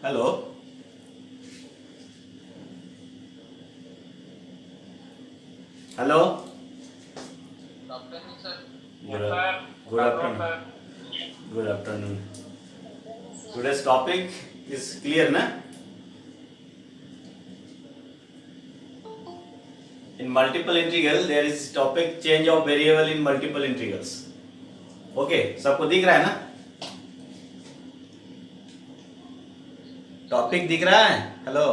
Hello, hello. Yes, sir. Good afternoon. Good afternoon. Today's topic is clear, na? In multiple integral, there is topic change of variable in multiple integrals. Okay, सबको दिख रहा है ना? Topic दिख रहा है? Hello.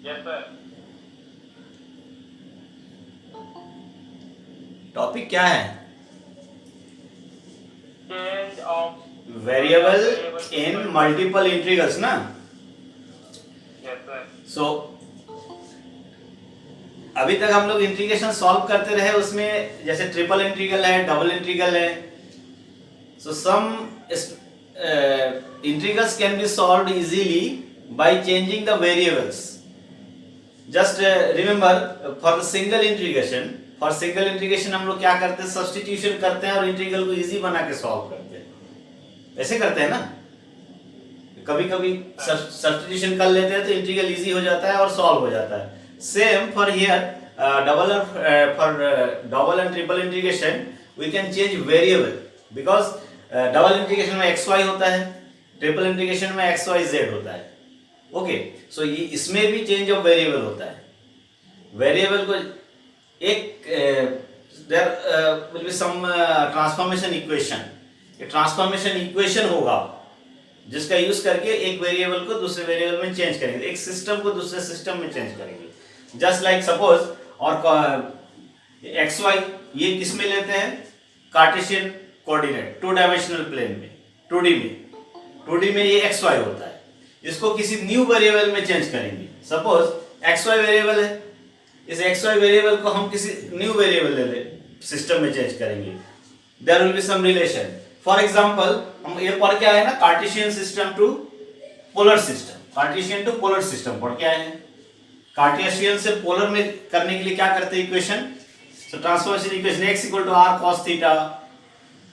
Yes, sir. Topic क्या है? Change of variable in multiple integrals ना? Yes, sir. सो अभी तक हम लोग इंटीग्रेशन सॉल्व करते रहे, उसमें जैसे ट्रिपल इंटीग्रल है, डबल इंटीग्रल है. सो सम integrals can be solved easily by changing the variables. Just remember, for the single integration हम लोग क्या करते हैं, सब्स्टिट्यूशन करते हैं और इंटीग्रल को इजी बना के सॉल्व करते हैं. ऐसे करते हैं ना? कभी कभी सब्स्टिट्यूशन कर लेते हैं तो इंटीग्रल इजी हो जाता है और सॉल्व हो जाता है. Same for here, double and triple integration we can change variable, because double integration में एक्स वाई होता है, ट्रिपल इंटीग्रेशन में एक्स वाई जेड होता है. ओके, सो ये इसमें भी चेंज ऑफ वेरिएबल होता है. वेरिएबल को एक there will be some transformation equation. ये ट्रांसफॉर्मेशन इक्वेशन होगा जिसका यूज करके एक वेरिएबल को दूसरे वेरिएबल में चेंज करेंगे, एक सिस्टम को दूसरे सिस्टम में चेंज करेंगे. जस्ट लाइक सपोज, और एक्स वाई ये किस में लेते हैं, Cartesian coordinate, two dimensional plane में, 2D में ये एक्स वाई होता है. इसको किसी न्यू वेरिएबल में चेंज करेंगे. सपोज एक्स वाई वेरिएबल है, इस एक्स वाई वेरिएबल को हम किसी न्यू वेरिएबल ले सिस्टम में चेंज करेंगे. There will be some relation. For example, हम ये पढ़ के आए ना, Cartesian system to polar system. Cartesian to polar system पढ़ के आए हैं. कार्टेशियन से पोलर में करने के लिए क्या करते हैं equation? So transformation equation, x equal to r cos theta,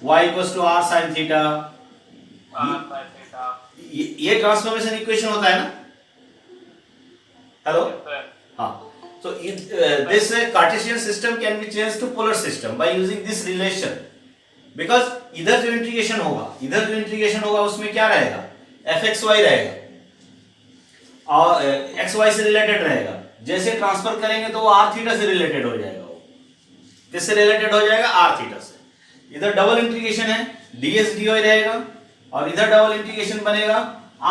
y equal to r sin theta. ये ट्रांसफॉर्मेशन इक्वेशन होता है ना? हेलो. हाँ. So this Cartesian system can be changed to polar system by using this relation, because इधर जो integration होगा उसमें क्या रहेगा, fxy रहेगा और xy से रिलेटेड रहेगा. जैसे ट्रांसफर करेंगे तो वो r थीटा से रिलेटेड हो जाएगा. वो किससे रिलेटेड हो जाएगा? r थीटा से. इधर डबल इंटीग्रेशन है, ds dy रहेगा, और इधर डबल इंटीग्रेशन बनेगा,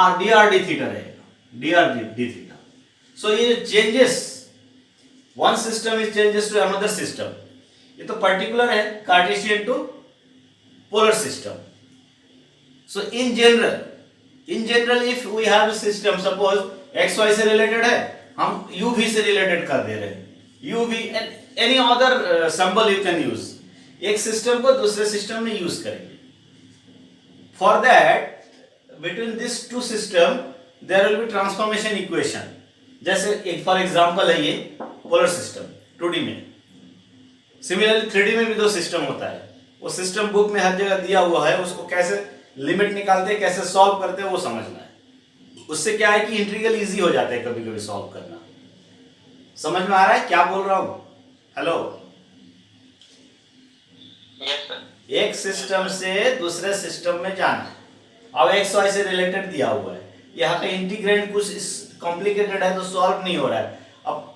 r dr d थीटा रहेगा, dr d थीटा. सो ये changes, one system is changes to another system. ये तो पर्टिकुलर है Cartesian to polar system. So in general if we have a system, suppose x y से related है, हम you we से related कर दे रहे हैं, u v any other symbol you can use. एक सिस्टम को दूसरे सिस्टम में यूज करेंगे. For that between this two system there will be transformation equation. जैसे एक फॉर एग्जांपल है ये पोलर सिस्टम 2D में. सिमिलरली 3D में भी दो सिस्टम होता है. वो सिस्टम बुक में हर जगह दिया हुआ है, उसको कैसे लिमिट निकालते हैं, कैसे सॉल्व करते हैं, वो समझना है. उससे क्या है कि इंटीग्रल इजी हो जाता है कभी कभी सॉल्व करना. समझ में आ रहा है क्या बोल रहा हूं? हेलो. Yes, sir. एक सिस्टम से दूसरे सिस्टम में जाना है. अब एक्स वाई से रिलेटेड दिया हुआ है, यहाँ पे इंटीग्रेंड कुछ कॉम्प्लिकेटेड है तो सॉल्व नहीं हो रहा है. अब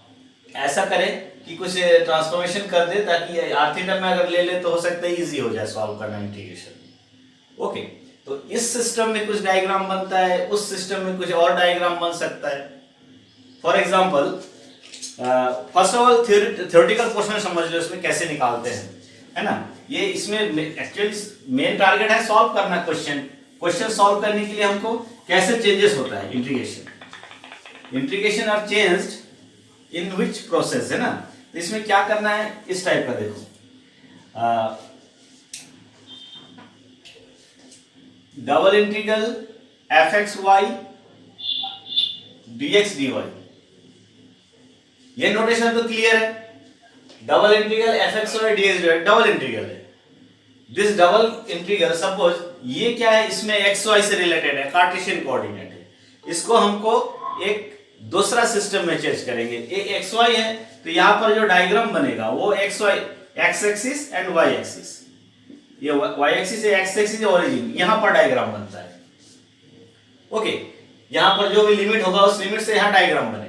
ऐसा करें कि कुछ ट्रांसफॉर्मेशन कर दे ताकि आर थीटा में अगर ले ले तो हो सकता है इजी हो जाए सॉल्व करना इंटीग्रेशन. ओके, तो तो इस सिस्टम में कुछ डायग्राम बनता है, उस सिस्टम में कुछ और डायग्राम बन सकता है। For example, first of all theoretical question समझ लो इसमें कैसे निकालते हैं, है ना। ये इसमें एक्चुअली मेन टारगेट है सॉल्व करना क्वेश्चन सॉल्व करने के लिए हमको कैसे चेंजेस होता है, integration are changed in which process, है ना। तो इसमें क्या करना है, इस टाइप का देखो, double integral f x y d x d y, ये नोटेशन तो क्लियर है। Double integral f x y d x d y double integral है। दिस डबल इंटीग्रल सपोज ये क्या है, इसमें एक्स वाई से रिलेटेड है, कार्टेशियन कोऑर्डिनेट है। इसको हमको एक दूसरा सिस्टम में चेंज करेंगे। ये एक्स वाई है तो यहां पर जो डायग्राम बनेगा वो x y, x axis and y axis, ये वाई एक्सिस है, एक्स एक्सिस ओरिजिन, यहां पर डायग्राम बनता है। ओके, यहां पर जो भी लिमिट होगा उस लिमिट से यहां डायग्राम बनेगा।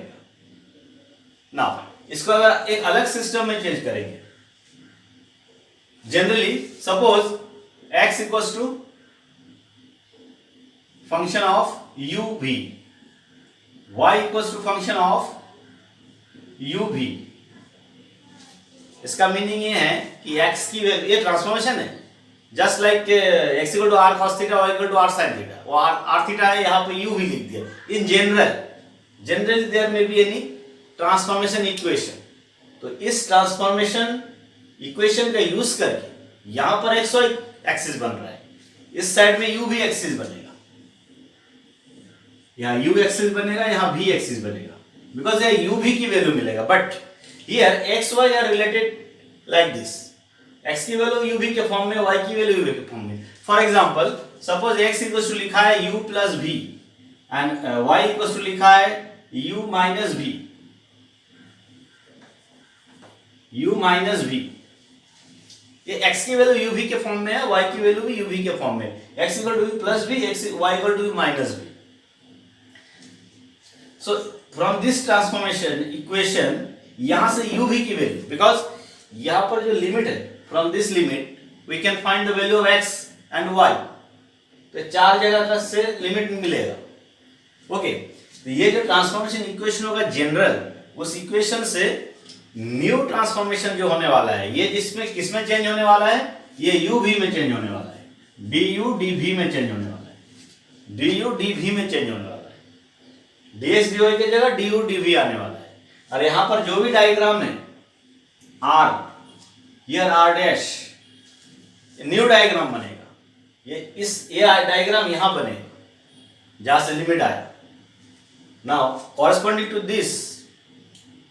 नाउ इसको अगर एक अलग सिस्टम में चेंज करेंगे, generally suppose x equals to function of u v, y equals to function of u v। इसका मीनिंग ये है कि x की वैल्यू, ये ट्रांसफॉर्मेशन है, just like x equal to r cos theta, y equal to r sin theta, वो r theta है, यहाँ पे u v लिख दिया। In generally there may be any transformation equation, तो इस ट्रांसफॉर्मेशन इक्वेशन का यूज करके यहां पर एक्स वाई एक्सिस बन रहा है, इस साइड में यू भी एक्सिस बनेगा, यहां यू एक्सिस बनेगा, यहां भी एक्सिस बनेगा, बिकॉज यहां यू भी की वैल्यू मिलेगा। But here x Y are related like this, x की वैल्यू यू भी के फॉर्म में, वाई की वैल्यू यू भी के फॉर्म में। For example suppose x equals to लिखा है u plus v and y equals to लिखा है u minus v, u minus v, ये x की वैल्यू u v के फॉर्म में है, y की वैल्यू भी u v के फॉर्म में, x equal to u plus v, y equal to u minus v। So from this transformation equation यहां से u v की वैल्यू, बिकॉज यहां पर जो लिमिट है, from this limit we can find the value of x and y, तो चार जगह का से लिमिट मिलेगा। ओके, तो ये जो ट्रांसफॉर्मेशन इक्वेशन होगा जनरल, उस इक्वेशन से न्यू ट्रांसफॉर्मेशन जो होने वाला है, ये जिसमें किसमें चेंज होने वाला है, ये u v में चेंज होने वाला है, du dv में चेंज होने वाला है, du dv में चेंज होने वाला है, dx dy की जगह du dv आने वाला है। और यहां पर जो भी डायग्राम है r, here r dash, new diagram बनेगा, ये डायग्राम यहां बनेगा जहां से लिमिट आया। नाउ कॉरेस्पॉन्डिंग टू दिस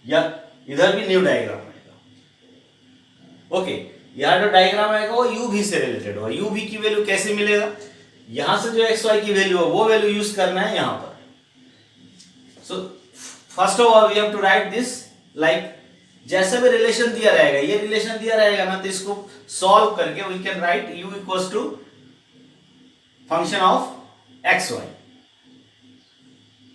या इधर भी न्यू डायग्राम आएगा। ओके, यहां जो डायग्राम आएगा वो u v से रिलेटेड होगा। u v की वैल्यू कैसे मिलेगा, यहां से जो x y की वैल्यू है वो वैल्यू यूज करना है यहां पर। So first of all we have to write this like, जैसे भी रिलेशन दिया रहेगा, ये रिलेशन दिया रहेगा ना, तो इसको सॉल्व करके we can write u equals to function of x y।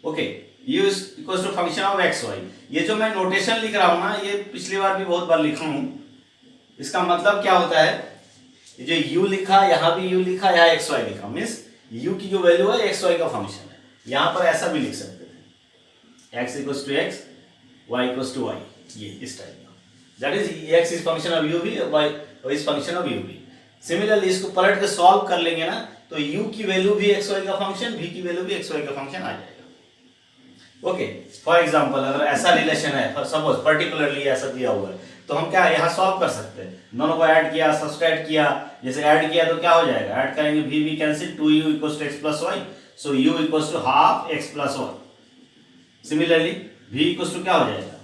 Okay, u equals to function of x y. ये जो मैं नोटेशन लिख रहा हूं ना, ये पिछली बार भी बहुत बार लिखा हूं। इसका मतलब क्या होता है, ये जो u लिखा, यहां भी u लिखा, यहां एक्स वाई लिखा, मीन्स u की जो वैल्यू है एक्स वाई का फंक्शन है। यहां पर ऐसा भी लिख सकते थे, x equals to x, y equals to y, ये इस टाइप का, that is x is function of u v, y is function of u v। Similarly इसको पलट के सॉल्व कर लेंगे ना, तो u की वैल्यू भी एक्स वाई का फंक्शन, v की वैल्यू भी एक्स वाई का फंक्शन आ जाएगा। ओके, फॉर एग्जाम्पल अगर ऐसा रिलेशन है, सपोज पर्टिकुलरली ऐसा दिया हुआ है, तो हम क्या यहाँ सॉल्व कर सकते हैं, दोनों को ऐड किया, सब्सट्रैक्ट किया। जैसे ऐड किया तो क्या हो जाएगा, ऐड करेंगे v v cancel, 2u equals to x plus y, so u equals to half x plus y। Similarly v equals to क्या हो जाएगा,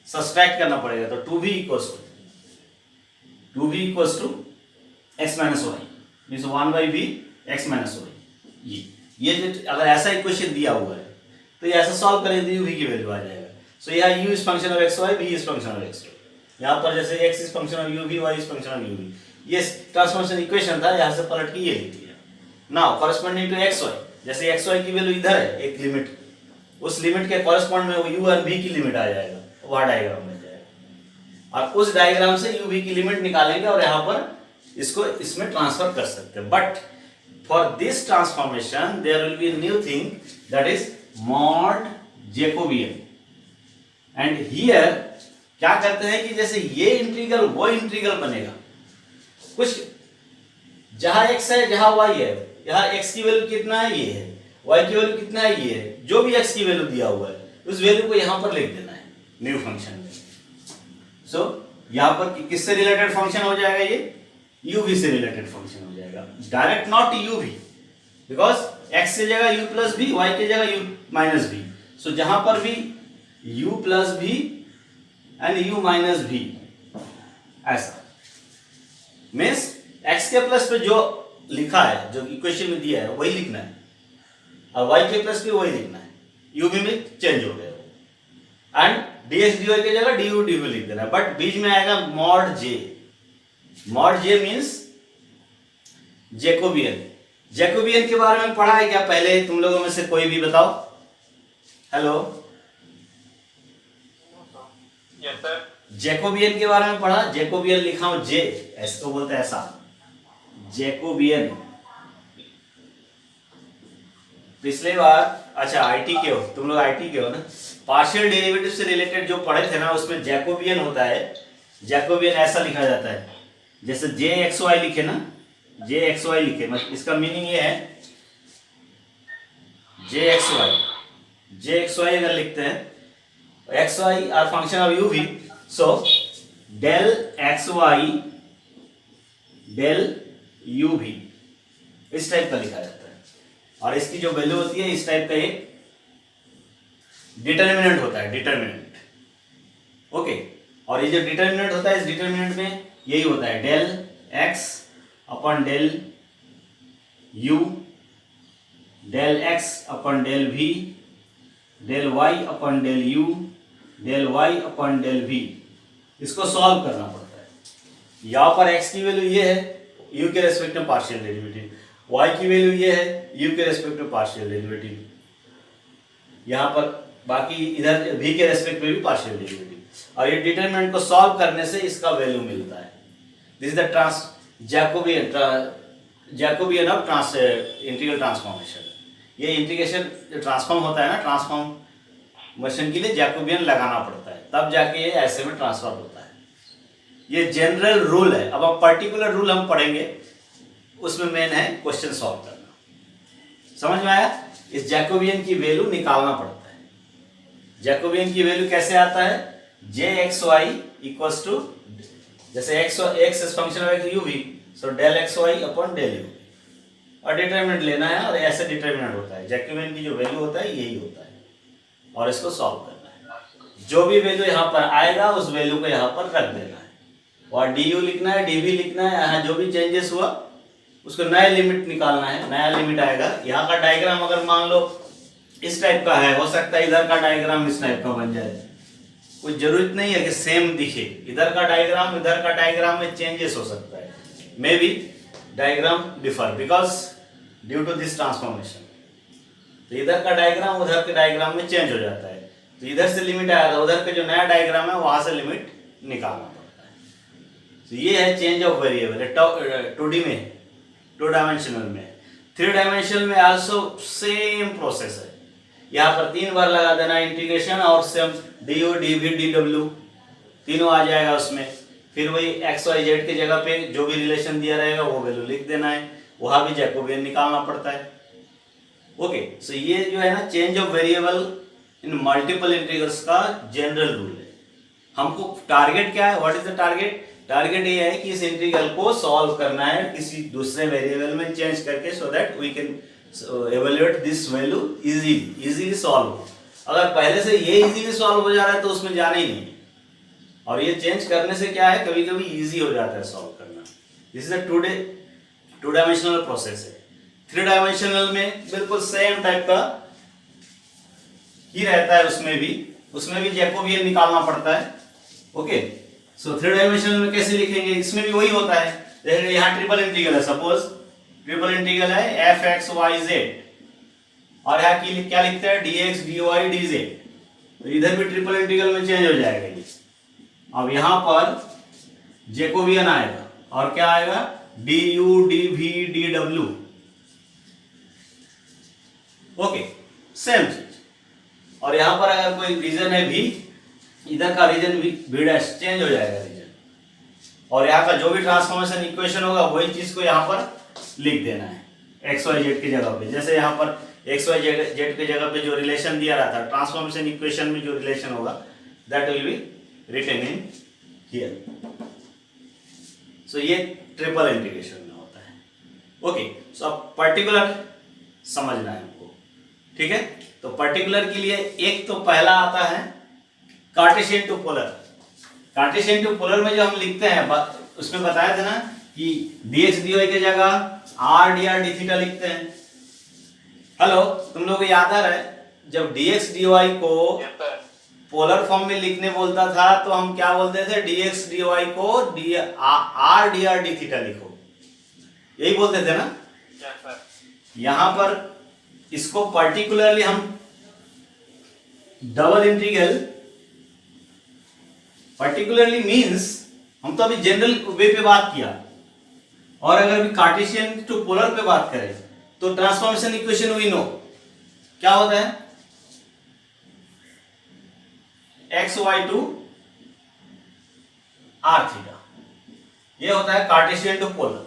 सब्सट्रैक्ट करना पड़ेगा, तो 2v equals to x minus y, means 1/v x minus y। ये जो अगर ऐसा इक्वेशन दिया हुआ है तो ये ऐसा सॉल्व करेंगे तो u v की वैल्यू आ जाएगा। सो यहाँ u is function of x y, v is function of x y। यहाँ पर जैसे x is function of u v, y is function of u v, ये ट्रांसफॉर्मेशन इक्वेशन था, यहाँ से पलट के ये लिख दिया। Now corresponding to x y, जैसे x y की वैल्यू इधर है एक लिमिट, उस लिमिट के कॉरेस्पॉन्ड में u और v की लिमिट आ जाएगा, वह डायग्राम बन जाएगा। और उस डायग्राम से u v की लिमिट निकालेंगे और यहाँ पर इसको इसमें ट्रांसफर कर सकते हैं। But for this transformation there will be a new thing, that is mod Jacobian. And here क्या करते हैं कि जैसे ये इंटीग्रल वो इंटीग्रल बनेगा, कुछ जहां x है जहां y है, यहाँ x की वैल्यू कितना है ये है, y की वैल्यू कितना है ये है, जो भी x की वैल्यू दिया हुआ है उस वैल्यू को यहाँ पर लिख देना है न्यू फंक्शन में. सो यहाँ पर किससे रिलेटेड फंक्शन हो जाएगा, ये uv से रिलेटेड फंक्शन हो जाएगा, direct not uv, because x की जगह u प्लस भी, y की जगह u माइनस भी. सो जहां पर भी u plus v and u minus भी, ऐसा मीन्स x के प्लस पे जो लिखा है, जो इक्वेशन में दिया है वही लिखना है, और y के प्लस पे वही लिखना है, u भी में चेंज हो गया एंड dx dy की जगह du dv लिख देना है. बट बीच में आएगा mod j. Mod j means Jacobian. Jacobian के बारे में पढ़ा है क्या पहले तुम लोगों में से कोई भी बताओ? Hello, yes sir. जैकोबियन के बारे में पढ़ा? जैकोबियन लिखा हूं जे, ऐसे तो बोलते हैं ऐसा, जैकोबियन. पिछले बार, अच्छा आईटी के हो तुम लोग, आईटी के हो ना, पार्शियल डेरिवेटिव से रिलेटेड जो पढ़े थे ना उसमें जैकोबियन होता है. जैकोबियन ऐसा लिखा जाता है, जैसे जे एक्स वाई लिखे ना, जे एक्स वाई लिखे, मतलब इसका मीनिंग ये है जे एक्स वाई अगर लिखते हैं, X Y are function of you भी, so del x Y del U भी, इस टाइप का लिखा जाता है. और इसकी जो वैल्यू होती है इस टाइप का एक डिटर्मिनेंट होता है, डिटर्मिनेंट. ओके, और ये जो डिटर्मिनेंट होता है, इस डिटर्मिनेंट में यही होता है del x upon del u, del x upon del v, del y upon del u, del y upon del v. इसको सॉल्व करना पड़ता है. यहाँ पर x की वैल्यू ये है, u के रेस्पेक्ट में पार्शियल डेरिवेटिव, y की वैल्यू ये है, u के रेस्पेक्ट में पार्शियल डेरिवेटिव, यहाँ पर बाकी इधर v के रेस्पेक्ट में भी पार्शियल डेरिवेटिव. और ये डिटरमिनेंट को सॉल्व करने से इसका वैल्यू मिलता है. This is the Jacobian of integral transformation. ये इंटीग्रेशन ट्रांसफॉर्म होता है ना, ट्रांसफॉर्मेशन के लिए जैकोबियन लगाना पड़ता है, तब जाके ये ऐसे में ट्रांसफर होता है. ये जनरल रूल है. अब पर्टिकुलर रूल हम पढ़ेंगे, उसमें मेन है क्वेश्चन सॉल्व करना. समझ में आया? इस जैकोबियन की वैल्यू निकालना पड़ता है. जैकोबियन की वैल्यू कैसे आता है, J x y equals to, जैसे एक्स फंक्शन ऑफ यू भी, so del x y upon del u, और डिटरमिनेंट लेना है, और ऐसे डिटरमिनेंट होता है. जैकोबियन की जो वैल्यू होता है यही होता है, और इसको सॉल्व करना है. जो भी वैल्यू यहाँ पर आएगा उस वैल्यू को यहाँ पर रख देना है, और डी यू लिखना है, डी वी लिखना है. यहाँ जो भी चेंजेस हुआ उसको नया लिमिट निकालना है, नया लिमिट आएगा. यहाँ का डायग्राम अगर मान लो इस टाइप का है, हो सकता है इधर का डायग्राम इस टाइप का बन जाए. कोई जरूरत नहीं है कि सेम दिखे, इधर का डायग्राम में चेंजेस हो सकता है, may be diagram differ because due to this transformation. तो इधर का डायग्राम उधर के डायग्राम में चेंज हो जाता है, तो इधर से लिमिट आया था, उधर का जो नया डायग्राम है वहां से लिमिट निकालना पड़ता है. तो ये है चेंज ऑफ वेरिएबल 2D में, 2 डायमेंशनल में. 3 डायमेंशनल में आल्सो सेम प्रोसेस है. यहाँ पर 3 बार लगा देना इंटीग्रेशन, और same d u d v d डब्ल्यू तीनों आ जाएगा उसमें. फिर वही एक्स वाई जेड की जगह पे जो भी रिलेशन दिया रहेगा वो वैल्यू लिख देना है, वहां भी जैकोबियन निकालना पड़ता है. ओके, सो ये जो है ना change of variable in multiple integrals का जनरल रूल है. हमको टारगेट क्या है, what is the target? Target ये है कि इस इंटीग्रल को सॉल्व करना है किसी दूसरे वेरिएबल में चेंज करके, so that we can evaluate this value easily solve. अगर पहले से ये इजीली सॉल्व हो जा रहा है तो उसमें जाना ही नहीं. और ये चेंज करने से क्या है, कभी कभी इजी हो जाता है सॉल्व करना. This is a 2 dimensional process है. 3 डायमेंशनल में बिल्कुल सेम टाइप का ही रहता है, उसमें भी जैकोबियन निकालना पड़ता है. ओके, सो 3 डायमेंशनल में कैसे लिखेंगे, इसमें भी वही होता है. देखिए यहाँ ट्रिपल इंटीग्रल है, सपोज ट्रिपल इंटीग्रल है एफ एक्स वाई जेड, और यहाँ की क्या लिखते हैं d x d y d z. तो इधर भी ट्रिपल इंटीग्रल में चेंज हो जाएगा ये. अब यहाँ पर जैकोबियन आएगा, और क्या आएगा d u d v d डब्ल्यू. ओके, सेम चीज। और यहाँ पर अगर कोई रीजन है भी, इधर का रीजन भी डैश चेंज हो जाएगा रीजन, और यहाँ का जो भी ट्रांसफॉर्मेशन इक्वेशन होगा वही चीज को यहाँ पर लिख देना है एक्स वाई जेड की जगह पे। जैसे यहाँ पर एक्स वाई जेड की जगह पे जो रिलेशन दिया रहा था, ट्रांसफॉर्मेशन इक्वेशन में जो रिलेशन होगा that will be written in here. So ये ट्रिपल इंटीग्रेशन में होता है। ओके, सो अब पर्टिकुलर समझना है हमको, ठीक है। तो पर्टिकुलर के लिए एक तो पहला आता है Cartesian to polar. Cartesian to polar में जो हम लिखते हैं उसमें बताया था ना कि dx dy की जगह r dr d थीटा लिखते हैं। हेलो, तुम लोगों को याद आ रहा है जब dx dy को Yes, sir. पोलर फॉर्म में लिखने बोलता था तो हम क्या बोलते थे, dx dy को r dr d थीटा लिखो, यही बोलते थे ना। Yes, sir. यहां पर इसको पर्टिकुलरली हम डबल इंटीग्रल, पर्टिकुलरली मींस हम तो अभी जनरल वे पे बात किया, और अगर अभी कार्टेशियन टू पोलर पे बात करें तो ट्रांसफॉर्मेशन इक्वेशन वी नो क्या होता है, X Y to are theta, ये होता है कार्टेशियन टू पोलर।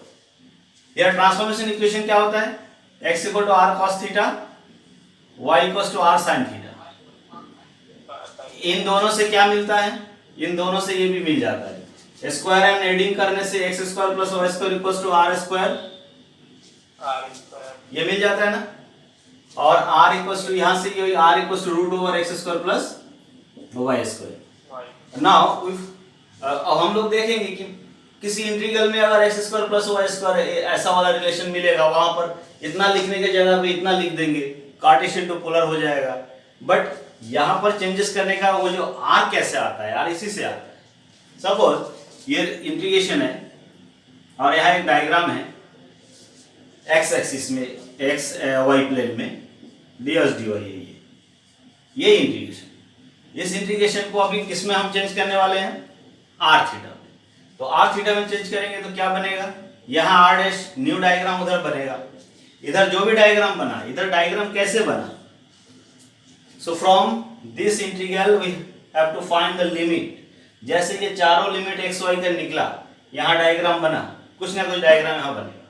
यह ट्रांसफॉर्मेशन इक्वेशन क्या होता है, X equal to are cos theta, Y equal to are sine theta. इन दोनों से क्या मिलता है, इन दोनों से ये भी मिल जाता है, स्क्वायर एंड एडिंग करने से x square plus y square equal to r square, ये मिल जाता है ना। और आर इक्वल टू यहां से ये r equal to root over x square plus y square. Now अब हम लोग देखेंगे कि किसी इंटीग्रल में अगर x square plus y square ऐसा वाला रिलेशन मिलेगा, वहां पर इतना लिखने की जगह पे इतना लिख देंगे, कार्टेशियन टू पोलर हो जाएगा। बट यहां पर चेंजेस करने का वो जो आर कैसे आता है, यार इसी से आता है। सपोज ये इंटीग्रेशन है और यहाँ एक डायग्राम है एक्स एक्सिस में, एक्स वाई प्लेन में डीएस डी वाई है ये इंटीग्रेशन। इस इंटीग्रेशन को अभी किसमें हम चेंज करने वाले हैं, आर थीटा में। तो आर थीटा में चेंज करेंगे तो क्या बनेगा, यहाँ आर डैश न्यू डायग्राम उधर बनेगा, इधर जो भी डायग्राम बना, इधर डायग्राम कैसे बना। So from this integral we have to find the limit। जैसे ये चारों लिमिट x y का निकला, यहाँ डायग्राम बना, कुछ ना कुछ डायग्राम यहाँ बनेगा।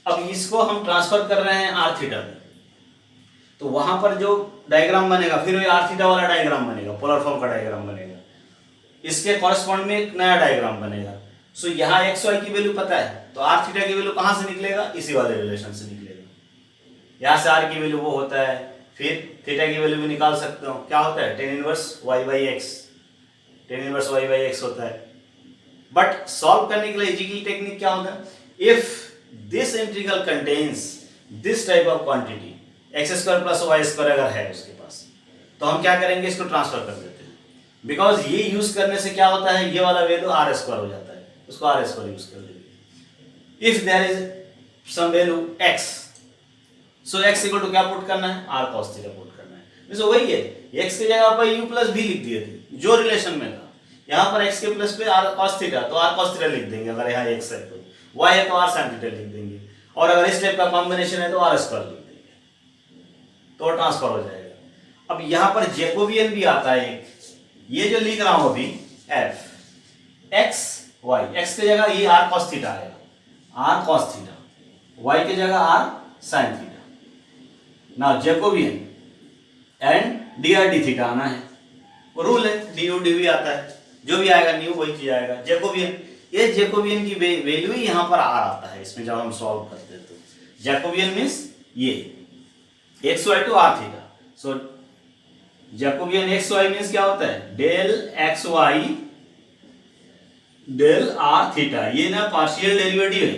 अब इसको हम ट्रांसफर कर रहे हैं आर थीटा में, तो वहां पर जो डायग्राम बनेगा फिर वही आर थीटा वाला डायग्राम बनेगा, पोलर फॉर्म का डायग्राम बनेगा, इसके कॉरस्पॉन्ड में एक नया डायग्राम बनेगा। सो यहाँ एक्स वाई की वैल्यू पता है, तो आर थीटा की वैल्यू कहाँ से निकलेगा, इसी वाले रिलेशन से निकलेगा। यहाँ से आर की वैल्यू वो होता है, फिर थीटा की वैल्यू भी निकाल सकते हो, क्या होता है tan inverse y by x, tan inverse y by x होता है। बट सॉल्व करने के लिए इजिकल टेक्निक क्या होता है, if this integral contains this type of quantity x square plus y square अगर है उसके पास, तो हम क्या करेंगे, इसको ट्रांसफर कर देते हैं। बिकॉज ये यूज करने से क्या होता है, ये वाला वैल्यू आर स्क्वायर हो जाता है, उसको आर स्क्वायर यूज कर देंगे। If there is some value x, so x equal to क्या पुट करना है, r cos थीटा पुट करना है। मींस वही है, x की जगह पर u प्लस भी लिख दिए थे जो रिलेशन में था, यहाँ पर x के प्लस पे r cos थीटा, तो r cos थीटा लिख देंगे। अगर यहाँ x है तो y है तो r sin थीटा लिख देंगे, और अगर इस टाइप का कॉम्बिनेशन है तो r स्क्वायर लिख देंगे, तो ट्रांसफर हो जाएगा। अब यहाँ पर जैकोबियन भी आता है एक, ये जो लिख रहा हूं अभी f x y, x की जगह ये r cos थीटा आएगा, r cos थीटा, y की जगह r sin theta. Now Jacobian and d R D theta आना है, वो रूल है, डी यू डी वी आता है, जो भी आएगा न्यू वही चीज आएगा। जैकोबियन, ये जैकोबियन की वैल्यू ही यहाँ पर आर आता है इसमें जब हम सॉल्व करते हैं। तो जैकोबियन मींस ये x Y to are theta. So Jacobian x y means क्या होता है, del x Y del r theta, ये ना पार्शियल डेरिवेटिव है,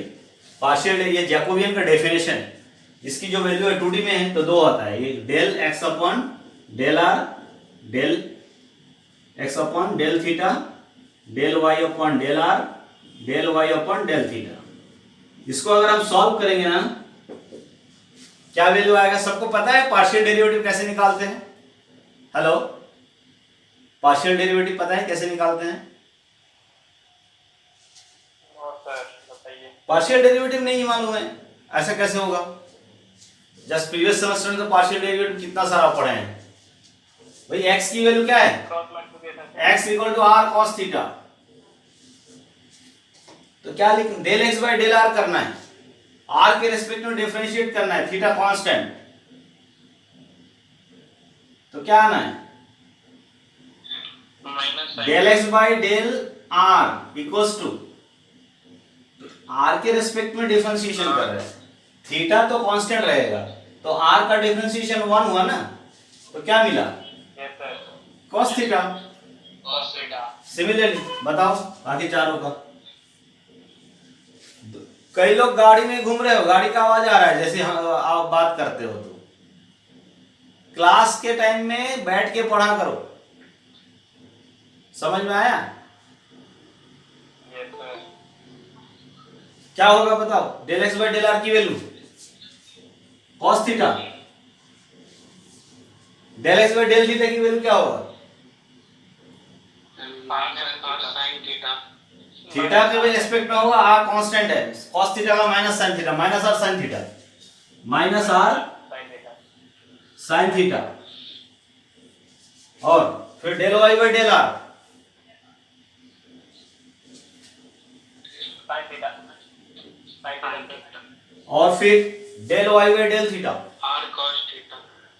पार्शियल, ये जैकोबियन का डेफिनेशन है। इसकी जो वैल्यू है 2D में है तो दो आता है, ये del x upon del r, del x upon del theta, del y upon del r, del y upon del theta. इसको अगर हम सॉल्व करेंगे ना, क्या वैल्यू आएगा, सबको पता है पार्शियल डेरिवेटिव कैसे निकालते हैं। हेलो, पार्शियल डेरिवेटिव पता है कैसे निकालते हैं, सर बताइए। पार्शियल डेरिवेटिव नहीं मालूम है, ऐसा कैसे होगा। जस्ट प्रीवियस सेमेस्टर में तो पार्शियल डेरिवेटिव कितना सारा पढ़े हैं भाई। x की वैल्यू क्या है, cross multiplication x equal to r cos theta. तो क्या लिख, del x by del r करना है, r के रेस्पेक्ट में डिफरेंशिएट करना है, थीटा कांस्टेंट। तो क्या आना है, minus del x by del r equals to, r के रेस्पेक्ट में डिफरेंशिएशन कर रहे हैं, थीटा तो कांस्टेंट रहेगा, तो r का डिफरेंशिएशन 1 हुआ ना, तो क्या मिला, yes sir cos theta. cos theta. Similarly बताओ बाकी चारों का। कई लोग गाड़ी में घूम रहे हो, गाड़ी का आवाज आ रहा है जैसे आप बात करते हो, तो क्लास के टाइम में बैठ के पढ़ा करो, समझ में आया। यस सर क्या होगा बताओ, del X by del R की value cos theta, del X by del theta की वैल्यू क्या होगा, sin थीटा। थीटा के रेस्पेक्ट में होगा, आर कांस्टेंट है, cos थीटा का minus sin theta, minus R sin theta, minus R sin theta. sin theta, और फिर del Y by del R, sin theta. sin theta. और फिर del Y by del theta, r cos theta.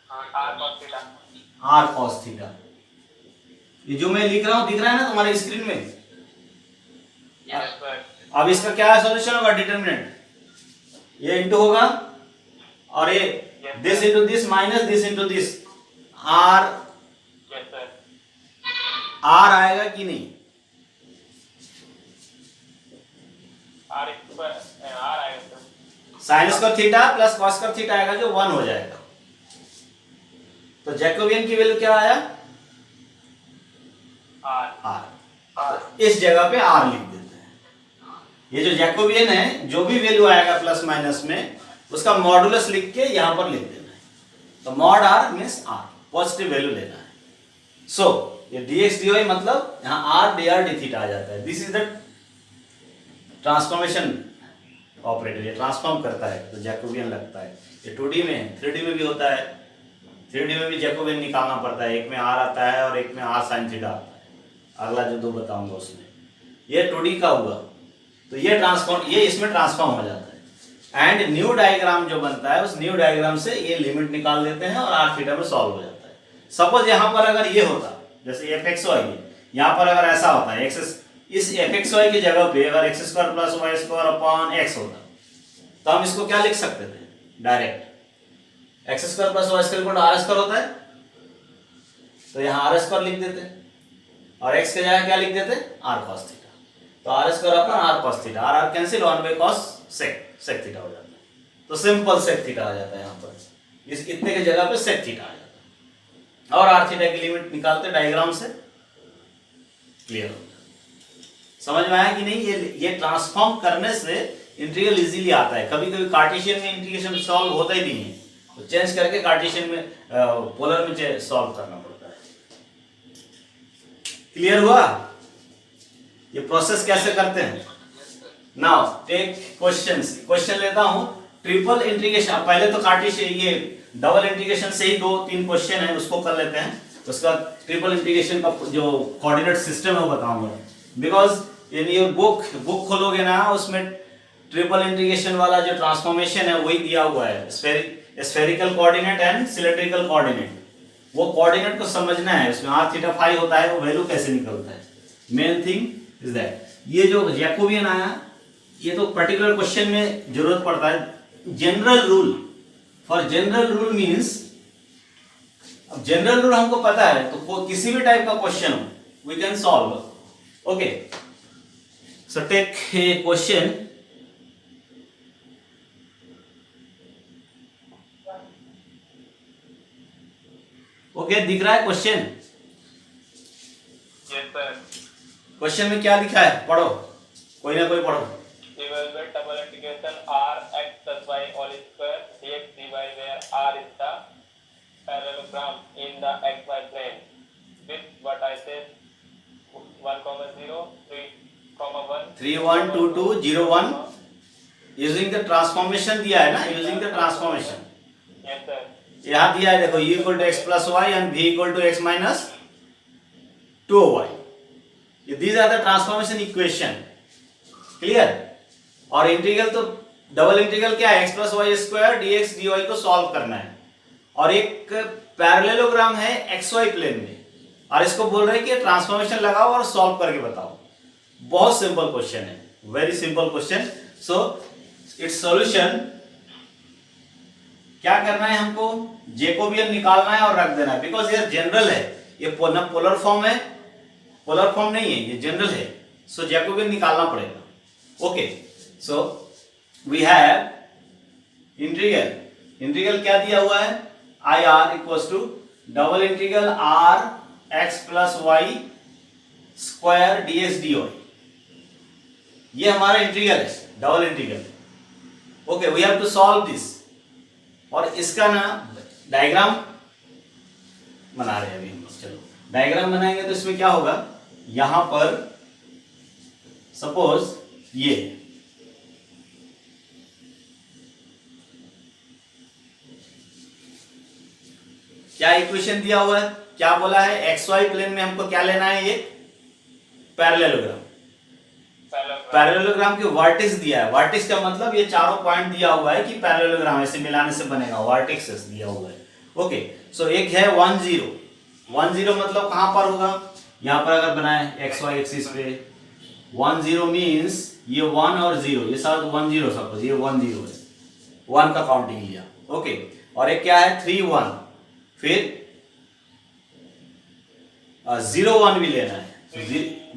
r cos theta. R cos theta. ये जो मैं लिख रहा हूं दिख रहा है ना तुम्हारे स्क्रीन में। यस सर अब इसका क्या सॉल्यूशन होगा, डिटरमिनेंट, ये इंटू होगा और ये this into this minus this into this, r yes sir r आएगा कि नहीं, r आएगा sir. Sine square theta plus cos square theta आएगा जो 1 हो जाएगा। तो जैकोबियन की वैल्यू क्या आया, r आर, इस जगह पे आर लिख देते हैं। ये जो जैकोबियन है जो भी वैल्यू आएगा प्लस माइनस में, उसका मॉडुलस लिख के यहां पर लिख देना है। तो mod r means r, positive value लेना है। सो ये dx dy मतलब यहां r dr d थीटा आ जाता है। This is the transformation operator, ये ट्रांसफॉर्म करता है तो जैकोबियन लगता है। ये 2D में है, 3D में भी होता है, 3D में भी जैकोबियन निकालना पड़ता है, एक में r आता है और एक में r sin थीटा आता है, अगला जो दो बताऊंगा उसमें। ये 2D का हुआ, तो ये ट्रांसफॉर्म, ये इसमें ट्रांसफॉर्म हो जाता है। एंड न्यू डायग्राम जो बनता है, उस न्यू डायग्राम से ये लिमिट निकाल देते हैं और r थीटा में सॉल्व हो जाता है। सपोज यहाँ पर अगर ये होता, जैसे fxy है, यहाँ पर अगर ऐसा होता है, इस fxy की जगह पे अगर x square plus y square upon x होता, तो हम इसको क्या लिख सकते थे, direct x square plus y square equal to r square होता है, तो यहाँ r स्क्वायर लिख देते और x के जगह क्या लिख देते, r cos थीटा। तो r square upon r cos theta, r cancel, 1 by cos sec theta हो जाता है। तो सिंपल sec थीटा आ जाता है यहाँ पर, इस इतने की जगह पे sec थीटा आ जाता है और r थीटा की लिमिट निकालते डायग्राम से, क्लियर हो गया। समझ में आया कि नहीं। ये ट्रांसफॉर्म करने से इंटीग्रल इजीली आता है। कभी कभी कार्टेशियन में इंटीग्रेशन सॉल्व होता ही नहीं है, तो चेंज करके कार्टेशियन में पोलर में सॉल्व करना पड़ता है। क्लियर हुआ, ये प्रोसेस कैसे करते हैं। नाउ टेक क्वेश्चंस, क्वेश्चन लेता हूं। ट्रिपल इंटीग्रेशन, पहले तो कार्टेशियन, ये डबल इंटीग्रेशन से ही 2-3 क्वेश्चन है, उसको कर लेते हैं। उसका ट्रिपल इंटीग्रेशन का जो कोऑर्डिनेट सिस्टम है वो बताऊंगा, बिकॉज ये बुक खोलोगे ना, उसमें ट्रिपल इंटीग्रेशन वाला जो ट्रांसफॉर्मेशन है वही दिया हुआ है, spherical coordinate and cylindrical coordinate. वो कोऑर्डिनेट को समझना है, उसमें r थीटा फाई होता है, वो वैल्यू कैसे निकलता है। Main thing is that. ये जो जैकोबियन आया, ये तो पर्टिकुलर क्वेश्चन में जरूरत पड़ता है। General rule, for general rule means, अब जनरल रूल हमको पता है तो किसी भी टाइप का क्वेश्चन हो we can solve. Okay, so take a question. Okay, दिख रहा है क्वेश्चन। यस सर क्वेश्चन में क्या लिखा है, पढ़ो, कोई ना कोई पढ़ो। evaluate double integration r x plus y all square dx dy where r is the parallelogram in the xy plane with vertices 1,0, 3,1 3 1 2 2 0 1 using the transformation दिया है ना, using the transformation Yes, sir. यहाँ दिया है देखो u equal to x plus y and v equal to x minus 2y। These are the transformation equation. Clear? और integral तो double integral क्या है, x plus y square d x d y को solve करना है। और एक parallelogram है एक्स वाई प्लेन में, और इसको बोल रहे हैं कि ट्रांसफॉर्मेशन लगाओ और सॉल्व करके बताओ। बहुत सिंपल क्वेश्चन है, very simple question. So it's solution क्या करना है, हमको जेकोबियन निकालना है और रख देना है, बिकॉज ये जनरल है, ये ना पोलर फॉर्म है, पोलर फॉर्म नहीं है, ये जनरल है। सो जेकोबियन निकालना पड़ेगा। Okay, so we have integral क्या दिया हुआ है, I R equals to double integral R x plus y square d x d y. ये हमारा इंटीग्रल है, double integral. Okay, we have to solve this. और इसका ना डायग्राम बना रहे हैं अभी हम लोग। चलो डायग्राम बनाएंगे तो इसमें क्या होगा, यहां पर सपोज ये क्या इक्वेशन दिया हुआ है, क्या बोला है, एक्स वाई प्लेन में हमको क्या लेना है, ये पैरेललोग्राम। पैरेललोग्राम के वर्टेक्स दिया है। वर्टेक्स का मतलब ये चारों पॉइंट दिया हुआ है कि पैरेललोग्राम ऐसे मिलाने से बनेगा, वर्टेक्स दिया हुआ है। ओके, सो एक है 1 0। 1 0 मतलब कहां पर होगा, यहां पर अगर बनाए एक्स वाई एक्सिस पे 1 0 मींस ये 1 और 0, ये साथ 1 0, सपोज ये 1 0 है, 1 का काउंटिंग लिया। ओके, और एक क्या है 3 1, फिर 0 1 भी लेना है।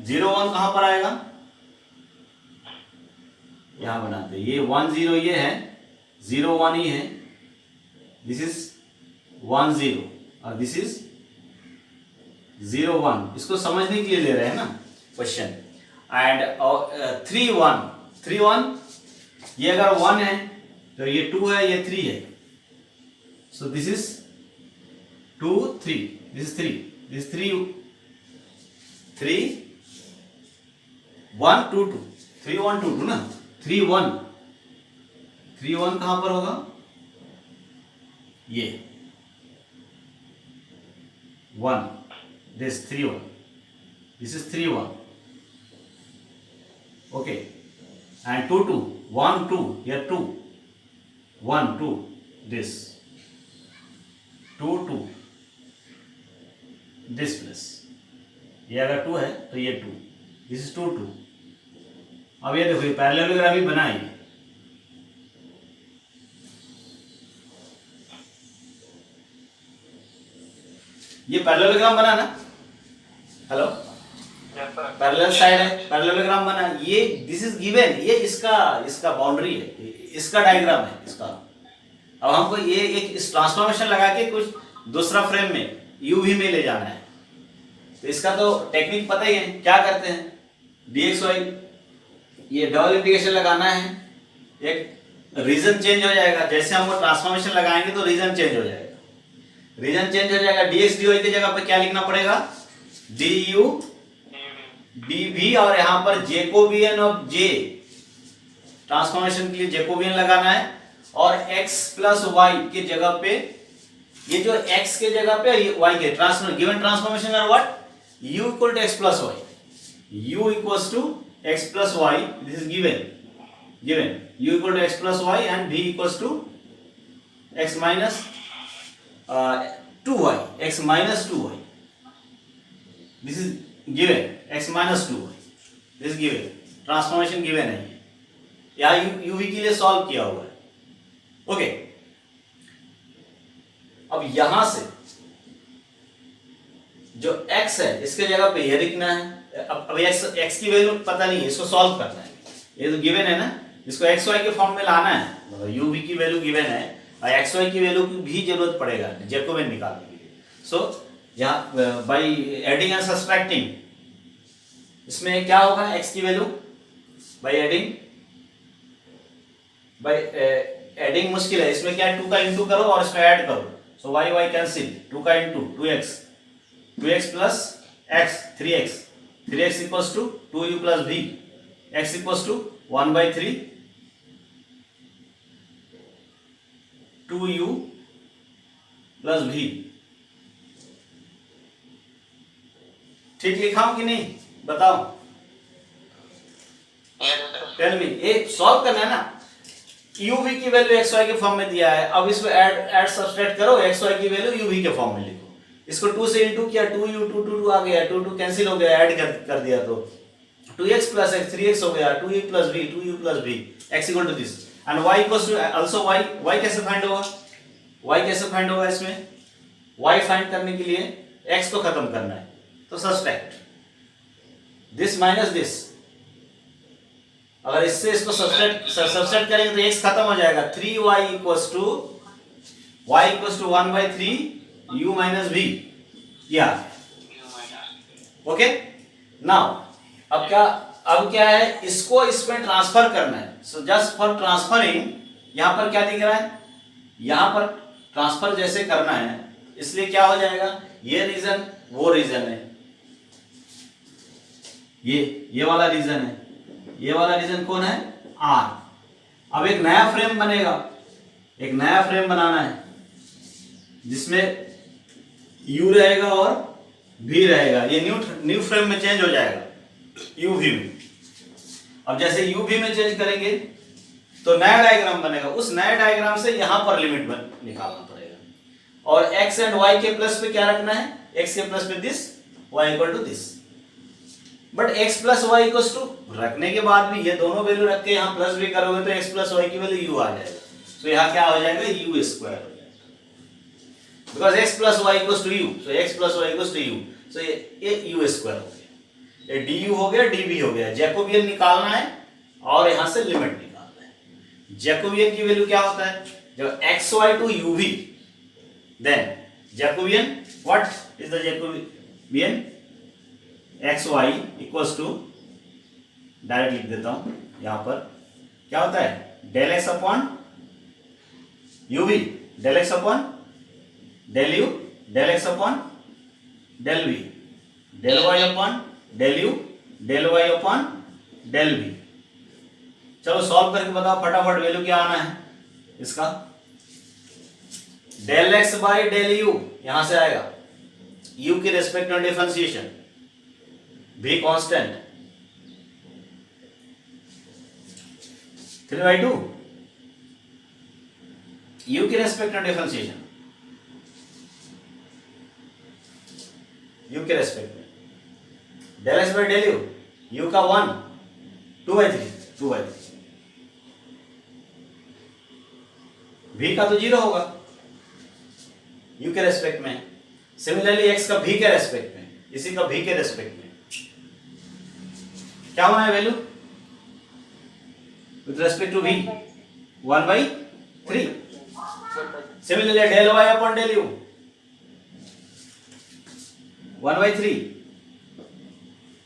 0 1 कहां पर आएगा, यहां बनाते हैं, ये 1 0 ये है, 0 1 ही है, दिस इज 1 0 और दिस इज 0 1। इसको समझने के लिए ले रहे हैं ना क्वेश्चन। एंड 3 1 ये अगर 1 है तो ये 2 है, ये 3 है, सो this is 2 3, this is 3, this 3 1 2 2, 3 1 2 2 ना, 3 1 कहां पर होगा, ये 1, this 3 1, this is 3 1। okay, and 2 2 1 2, here 2 1 2, this 2 2, this plus ये अगर 2 है तो ये 2, this is 2 2। अब ये देखो ये पैरेललोग्राम ही बना है, ये पैरेललोग्राम बना ना, हेलो, पैरेलल साइड है, पैरेललोग्राम बना, ये दिस इज गिवन, ये इसका बाउंड्री है, इसका डायग्राम है इसका। अब हमको ये एक इस ट्रांसफॉर्मेशन लगा के कुछ दूसरा फ्रेम में यू भी में ले जाना है, तो इसका तो टेक्निक पता ही है, क्या करते हैं, dx y ये डबल इंटीग्रेशन लगाना है, एक रीजन चेंज हो जाएगा, जैसे हम वो ट्रांसफॉर्मेशन लगाएंगे तो रीजन चेंज हो जाएगा, रीजन चेंज हो जाएगा, dx dy की जगह पे क्या लिखना पड़ेगा, du dv, और यहाँ पर जेकोबियन ऑफ j, ट्रांसफॉर्मेशन के लिए जेकोबियन लगाना है, और x प्लस वाई के जगह पे, ये जो x के जगह पे y के transformation, given transformation are what, u equal to x plus y, u equals to x plus y, this is given u equal to x plus y and v equals to x minus 2y, x minus 2y, this is given, x minus 2y, this is given, transformation given है, यहाँ uv के लिए solve किया हुआ है। Okay, अब यहां से जो x है इसके जगह पे ये लिखना है। अब x की वैल्यू पता नहीं है, इसको सॉल्व करना है, ये तो गिवन है ना, इसको एक्स वाई के फॉर्म में लाना है, मतलब यू वी की वैल्यू गिवन है और एक्स वाई की वैल्यू की भी जरूरत पड़ेगा जैकोबियन निकालने के लिए। सो यहाँ बाय एडिंग एंड सब्ट्रैक्टिंग, इसमें क्या होगा, x की वैल्यू बाय एडिंग मुश्किल है, इसमें क्या है 2 का इंटू करो और इसमें ऐड करो, सो y y कैंसिल, 2 का into 2x plus x 3x equals to 2u plus v, x equals to 1/3 2u plus v. ठीक लिखा हूं कि नहीं बताओ, टेल मी। ये सॉल्व करना है ना, u v की वैल्यू x y के फॉर्म में दिया है, अब इसको ऐड सब्सट्रैक्ट करो, x y की वैल्यू u v के फॉर्म में लिखो। इसको 2 से इनटू किया, 2u 2 2 आ गया, 2 2 कैंसिल हो गया, ऐड कर दिया तो 2x plus x 3x हो गया, 2u plus v x equal to this and y equals to also y कैसे फाइंड होगा, y कैसे फाइंड होगा, इसमें y फाइंड करने के लिए x को खत्म करना है, तो सब्सट्रैक्ट दिस माइनस दिस। अगर इससे इसको सब्सट्रैक्ट करेंगे तो x खत्म हो जाएगा, 3y equals to 1/3 u minus v, या ओके। नाउ अब क्या है, इसको इसमें ट्रांसफर करना है। सो जस्ट फॉर ट्रांसफरिंग, यहां पर क्या दिख रहा है, यहां पर ट्रांसफर जैसे करना है, इसलिए क्या हो जाएगा, ये रीजन वो रीजन है, ये वाला रीजन है, ये वाला रीजन कौन है, R। अब एक नया फ्रेम बनेगा, एक नया फ्रेम बनाना है जिसमें U रहेगा और V रहेगा, ये न्यू फ्रेम में चेंज हो जाएगा UV में। अब जैसे UV में चेंज करेंगे तो नया डायग्राम बनेगा, उस नए डायग्राम से यहां पर लिमिट निकालना पड़ेगा, और x एंड y के प्लस पे क्या रखना है, x के प्लस पे this, y equal to this. But x plus y equals to रखने के बाद भी ये दोनों वैल्यू रख के यहाँ प्लस भी करोगे तो x प्लस वाई की वैल्यू u आ जाएगा, तो यहाँ क्या हो जाएगा, u स्क्वायर हो जाएगा, because x plus y equals to u, so x plus y equals to u, so ये u स्क्वायर हो गया, ये du हो गया, dv हो गया। जैकोबियन निकालना है और यहाँ से लिमिट निकालना है। जैकोबियन की वैल्यू क्या होता है, जब xy to uv, then Jacobian, what is the Jacobian, xy equals to, direct लिख देता हूं यहां पर, क्या होता है, del x upon uv, del x upon del u, del x upon del v, del y upon del u, del y upon del v। चलो solve करके बताओ फटाफट, वैल्यू क्या आना है इसका, del x by del u यहां से आएगा, u के रेस्पेक्ट में डिफरेंशिएशन, v कांस्टेंट 3/2, u के रेस्पेक्ट में डिफरेंशिएशन, u के रेस्पेक्ट में del x by del u, u का 1 2/3, v का तो 0 होगा u के रेस्पेक्ट में, सिमिलरली x का v के रेस्पेक्ट में, इसी का v के रेस्पेक्ट में क्या होना है value with respect to v, 1/3। Similarly del y upon del u 1/3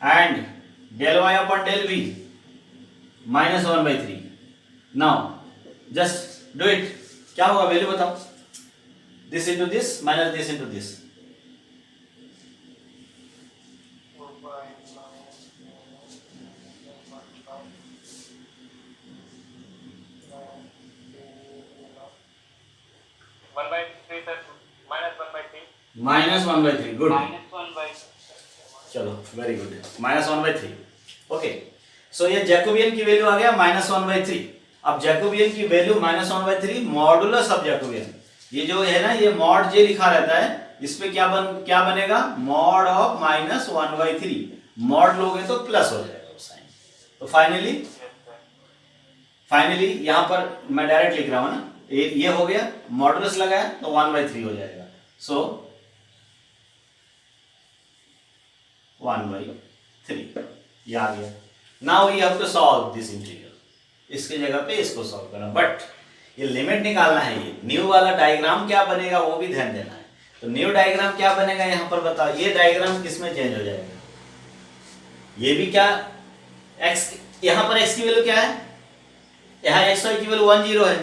and del y upon del v -1/3। Now just do it, क्या होगा वैल्यू बताओ, this into this minus this into this, -1/3, good, चलो very good, -1/3, okay. So ये Jacobian की value आ गया -1/3। अब Jacobian की value -1/3 modulus of Jacobian, ये जो है ना, ये मॉड जे लिखा रहता है, इस पे क्या बनेगा, मॉड ऑफ -1/3, मॉड लोगे तो प्लस हो जाएगा वो साइन। तो फाइनली यहां पर मैं डायरेक्ट लिख रहा हूं ना, ये हो गया, मॉडुलस लगाया तो 1/3 हो जाएगा, सो 1/3 ये आ गया। Now we have to solve this integral, इसके जगह पे इसको सॉल्व करना, बट ये लिमिट निकालना है। ये न्यू वाला डायग्राम क्या बनेगा वो भी ध्यान देना है। तो न्यू डायग्राम क्या बनेगा यहां पर बताओ, ये डायग्राम किसमें चेंज हो जाएगा, ये भी क्या, x, यहां पर x की वैल्यू क्या है, यहां xy की वैल्यू 1 0 है,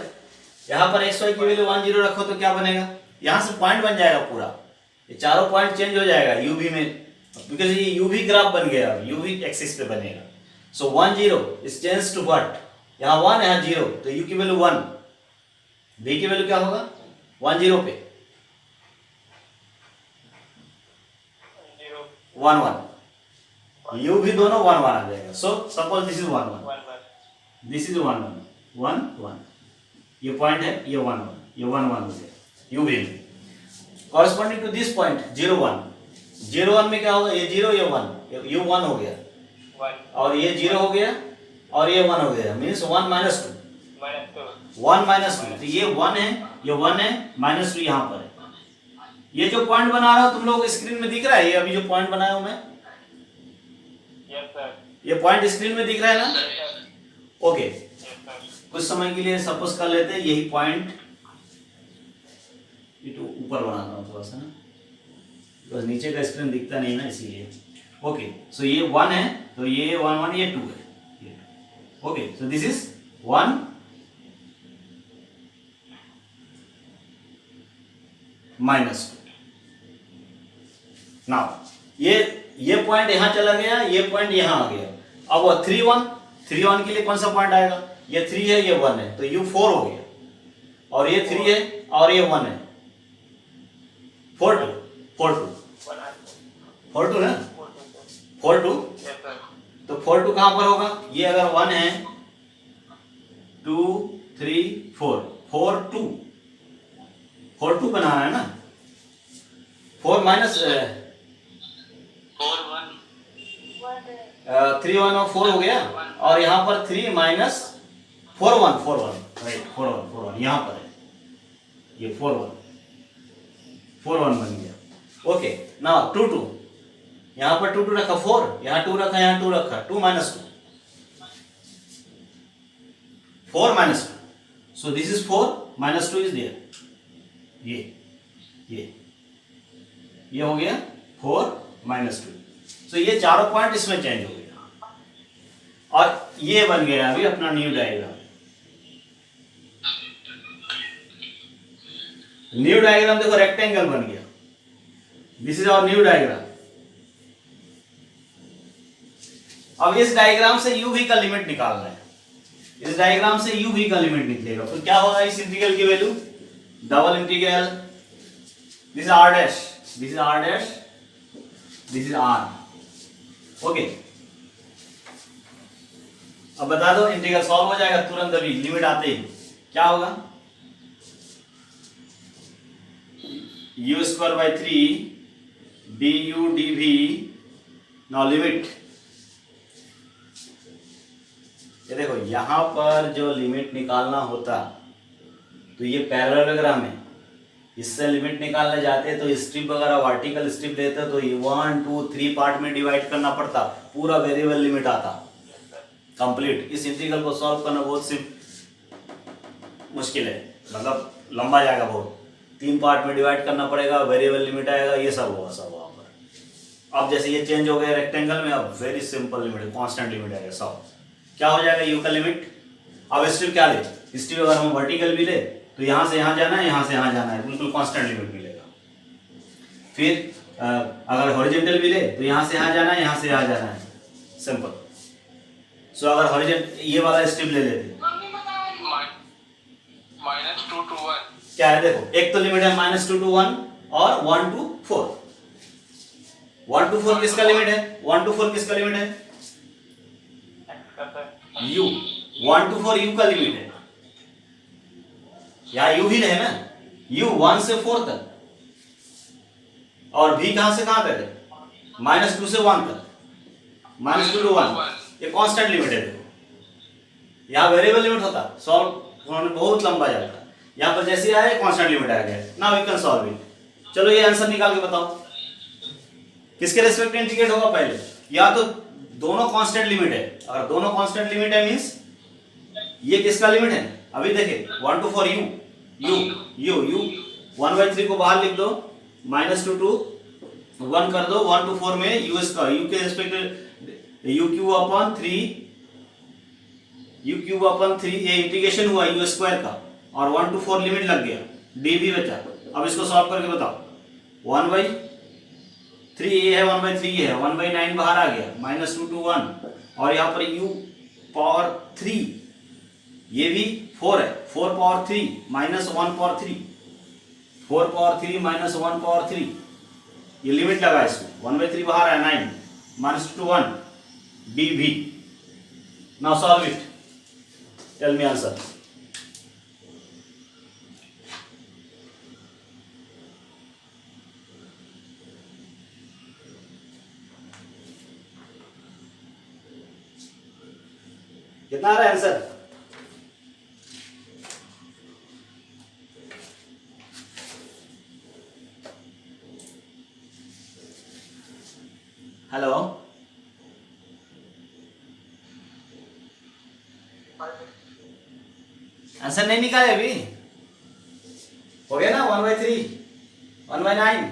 यहां पर xy की वैल्यू 1 0 रखो तो क्या बनेगा, यहां से पॉइंट बन जाएगा पूरा, ये चारों पॉइंट चेंज हो जाएगा uv में, बिकॉज ये uv ग्राफ बन गया, uv एक्सिस पे बनेगा। सो 1 0 इज चेंज टू व्हाट, यहां 1 यहां 0, तो u की वैल्यू 1, v की वैल्यू क्या होगा 1 0 पे, 1 1, यू भी दोनों 1 1 आ जाएगा. So suppose this is 1 1, 1 1. This is 1 1 1 1, ये पॉइंट है, ये 1 1, ये 1 1 हो गया. यू भी कॉरेस्पॉन्डिंग टू दिस पॉइंट 0 1, 0 1 में क्या होगा, ये 0 ये 1, यू 1 हो गया 1 और ये 0 हो गया और ये 1 हो गया, मीन्स 1 -2, -2. 1 -2. तो ये 1 है, ये 1 है, -2 यहाँ पर है. ये जो पॉइंट बना रहा हूँ तुम लोगों को स्क्रीन में दिख रहा है, ये अभी जो पॉइंट बनाया हूँ मैं, Yes sir. ये पॉइंट स्क्रीन में दिख रहा है ना. Yes sir. Okay, Yes sir. कुछ समय के लिए सपोज कर लेते हैं यही पॉइंट, ये तो ऊपर बनाता हूँ थोड़ा सा ना, बस नीचे का स्क्रीन दिखता नहीं ना इसीलिए. ओके, सो ये 1 है, तो ये 1 1, ये 2 है. Okay, so this is 1 -2. Now ये पॉइंट यहां चला गया, ये पॉइंट यहां आ गया. अब वो 3 1, 3 1 के लिए कौन सा पॉइंट आएगा, ये 3 है, ये 1 है, तो ये 4 हो गया, और ये 3 है और ये 1 है, 4 2 4 2 4 2 ना, 4 2. Yes sir. तो 4 2 कहां पर होगा, ये अगर 1 है 2 3 4 4 2 4 2 बनाना है ना. 4 माइनस 4 1. 3 1 और 4 हो गया, और यहाँ पर 3 माइनस 4 1 4 1, राइट, 4 1 4 1 यहाँ पर है, ये 4 1 4 1 बन गया. ओके, नाउ 2 2, यहाँ पर 2 2 रखा, 4 यहाँ 2 रखा, यहाँ 2 रखा, 2 minus 2 4 minus 2, so this is 4 minus 2 is there. ये हो गया 4 minus 2. सो ये चारों पॉइंट इसमें चेंज हो गया, और ये बन गया अभी अपना न्यू डायग्राम. न्यू डायग्राम देखो, रेक्टेंगल बन गया. This is our new diagram. अब इस डायग्राम से u v का लिमिट निकालना है. इस डायग्राम से u v का लिमिट निकलेगा, तो क्या होगा इस इंटीग्रल की value, double integral, this is r dash, this is r dash, this is r. Okay, अब बता दो, इंटीग्रल सॉल्व हो जाएगा तुरंत अभी लिमिट आते ही. क्या होगा, u²/3 du dv. Now limit, ये देखो यहां पर जो लिमिट निकालना होता, तो ये पैरेललोग्राम है, इससे लिमिट निकालने जाते तो स्ट्रिप वगैरह वर्टिकल स्ट्रिप लेते तो ये 1 2 3 पार्ट में डिवाइड करना पड़ता, पूरा वेरिएबल लिमिट आता कंप्लीट. इस इंटीग्रल को सॉल्व करना बहुत सिर्फ मुश्किल है, मतलब लंबा जाएगा बहुत, 3 पार्ट में डिवाइड करना पड़ेगा, वेरिएबल लिमिट आएगा, ये सब होगा सब वहाँ पर. अब जैसे ये चेंज हो गया रेक्टेंगल में, अब वेरी सिंपल लिमिट है, कॉन्स्टेंट लिमिट आएगा सब. क्या हो जाएगा यू का लिमिट. अब स्ट्रिप क्या ले, स्ट्रिप अगर हम वर्टिकल भी ले तो यहाँ से यहाँ जाना है, यहाँ से यहाँ जाना है, बिल्कुल कांस्टेंट लिमिट मिलेगा. फिर अगर हॉरिजॉन्टल भी ले तो यहाँ से यहाँ जाना है, यहाँ से यहाँ जाना है, सिंपल. सो अगर हॉरिजॉन्टल ये वाला स्ट्रिप ले लेते, -2 to 1. क्या है देखो, एक तो लिमिट है -2 to 1 और 1 to 4. 1 to 4 किसका लिमिट है, 1 to 4 किसका लिमिट है, u. 1 to 4 u का लिमिट है, यहाँ u भी है ना, u 1 से 4 तक, और v कहां से कहां तक है, -2 से 1 तक, -2 to 1. ये कांस्टेंट लिमिट है. देखो यहाँ वेरिएबल लिमिट होता, सॉल्व होने में बहुत लंबा जाता. यहाँ पर जैसे आया कांस्टेंट लिमिट आ गया. Now we can solve it. चलो ये आंसर निकाल के बताओ, किसके रेस्पेक्ट में इंटीग्रेट होगा पहले. या तो दोनों कांस्टेंट लिमिट है, अगर दोनों कांस्टेंट लिमिट है मींस ये किसका लिमिट है, अभी देखे 1 to 4 u 1/3 को बाहर लिख दो, -2 to 1 कर दो, 1 to 4 में u इसका, u के रेस्पेक्ट u³ ये इंटीग्रेशन हुआ u² का, और 1 to 4 लिमिट लग गया, dv बचा. अब इसको सॉल्व करके बताओ, 1/3 ये है, 1/3 ये है, 1/9 बाहर आ गया, -2 to 1, और यहाँ पर u⁴ ये भी 4 है, 4⁴ -1⁴ 4⁴ -1⁴ ये लिमिट लगा इसमें 1/3 बाहर है 9 -2 1 dv. Now solve it. Tell me answer. कितना आ रहा है आंसर? हेलो, आंसर नहीं निकाले अभी? हो गया ना 1/3 1/9?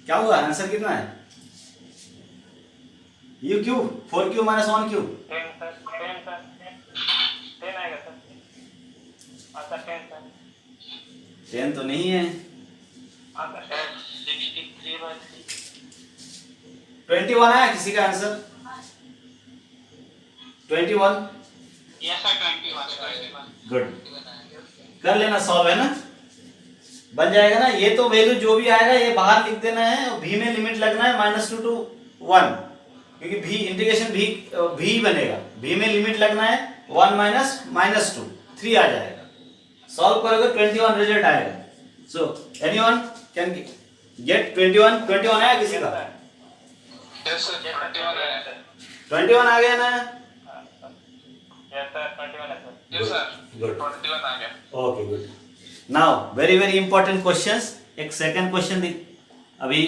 क्या हुआ? आंसर कितना है? You Q 4q - 1q 10 sir 10 आएगा सर। Answer 10 sir. 10 तो नहीं है। आंसर 63/3। 21 आया किसी का आंसर? 21? Yes sir 21। गुड, कर लेना सॉल्व, है ना? बन जाएगा ना? ये तो वैल्यू जो भी आएगा ये बाहर लिख देना है, और v में लिमिट लगना है -2 to 1, क्योंकि v इंटीग्रेशन v बनेगा, v में लिमिट लगना है 1 - -2 3 आ जाएगा। सॉल्व करोगे 21 रिजल्ट आएगा। सो एनीवन कैन गेट 21 आया किसी का? यस सर 21 आया सर। 21 आ गया ना? यस सर 21 है सर। यस सर गुड, 21 आ गया। Okay good. Now very very important questions. एक सेकंड क्वेश्चन अभी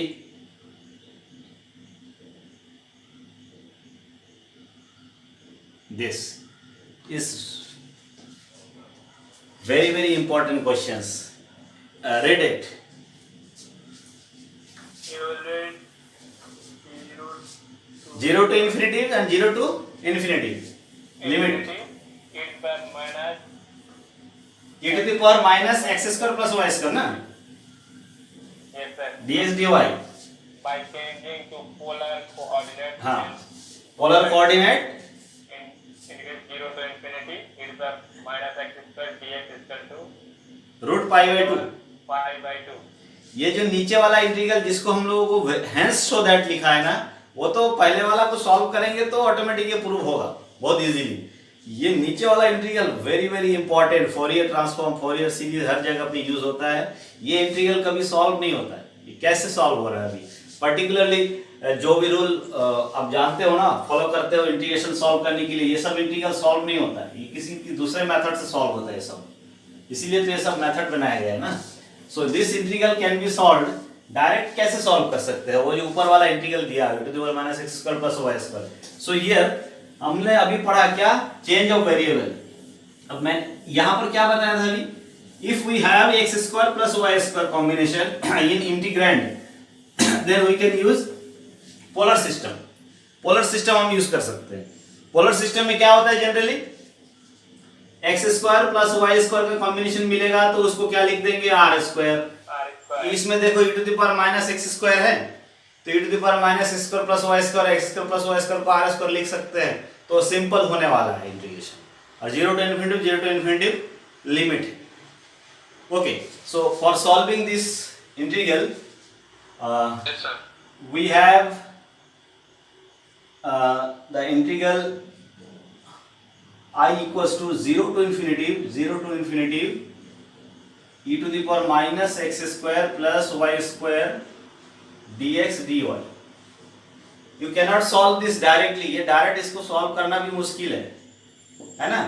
this is very important questions. Read it. You will read 0 to infinity and 0 to infinity. Limit e पर minus e to the power minus x square plus y square ना? Yes sir dx dy. by changing to polar coordinate हाँ, polar coordinate integrate 0 to infinity e to the minus x square dx is equal to root pi by 2. pi by 2। ये जो नीचे वाला integral जिसको हम लोगों को hence so that लिखा है ना, वो तो पहले वाला को सॉल्व करेंगे तो ऑटोमेटिकली प्रूव होगा बहुत इजीली। ये नीचे वाला integral very important, Fourier transform, Fourier series हर जगह पे यूज होता है। ये इंटीग्रल कभी सॉल्व नहीं होता है। ये कैसे सॉल्व हो रहा है अभी? पर्टिकुलरली जो भी रूल आप जानते हो ना, फॉलो करते हो इंटीग्रेशन सॉल्व करने के लिए, ये सब इंटीग्रल सॉल्व नहीं होता है, ये किसी की दूसरे मेथड से सॉल्व होता है ये सब, इसीलिए तो ये सब मेथड बनाया गया है ना। So this integral can be solve direct. कैसे सॉल्व कर सकते हैं? वो जो ऊपर वाला इंटीग्रल दिया है e to the power minus x square plus y square। So here हमने अभी पढ़ा क्या? Change of variable. अब मैं यहां पर क्या बताया था अभी? If we have x square plus y square combination in integrand then we can use polar system. Polar system हम यूज कर सकते हैं। पोलर सिस्टम में क्या होता है generally? x square plus y square का कॉम्बिनेशन मिलेगा तो उसको क्या लिख देंगे? r square. इसमें देखो e to the power minus x square है, तो e to the power minus x square plus y square, x square plus y square को r स्क्वायर लिख सकते हैं, तो सिंपल होने वाला है इंटीग्रेशन। और 0 to infinity limit. Okay, so for solving this integral we have the integral I equals to 0 to infinity e to the power minus x square plus y square dx dy। You cannot solve this directly। ये direct इसको solve करना भी मुश्किल है ना?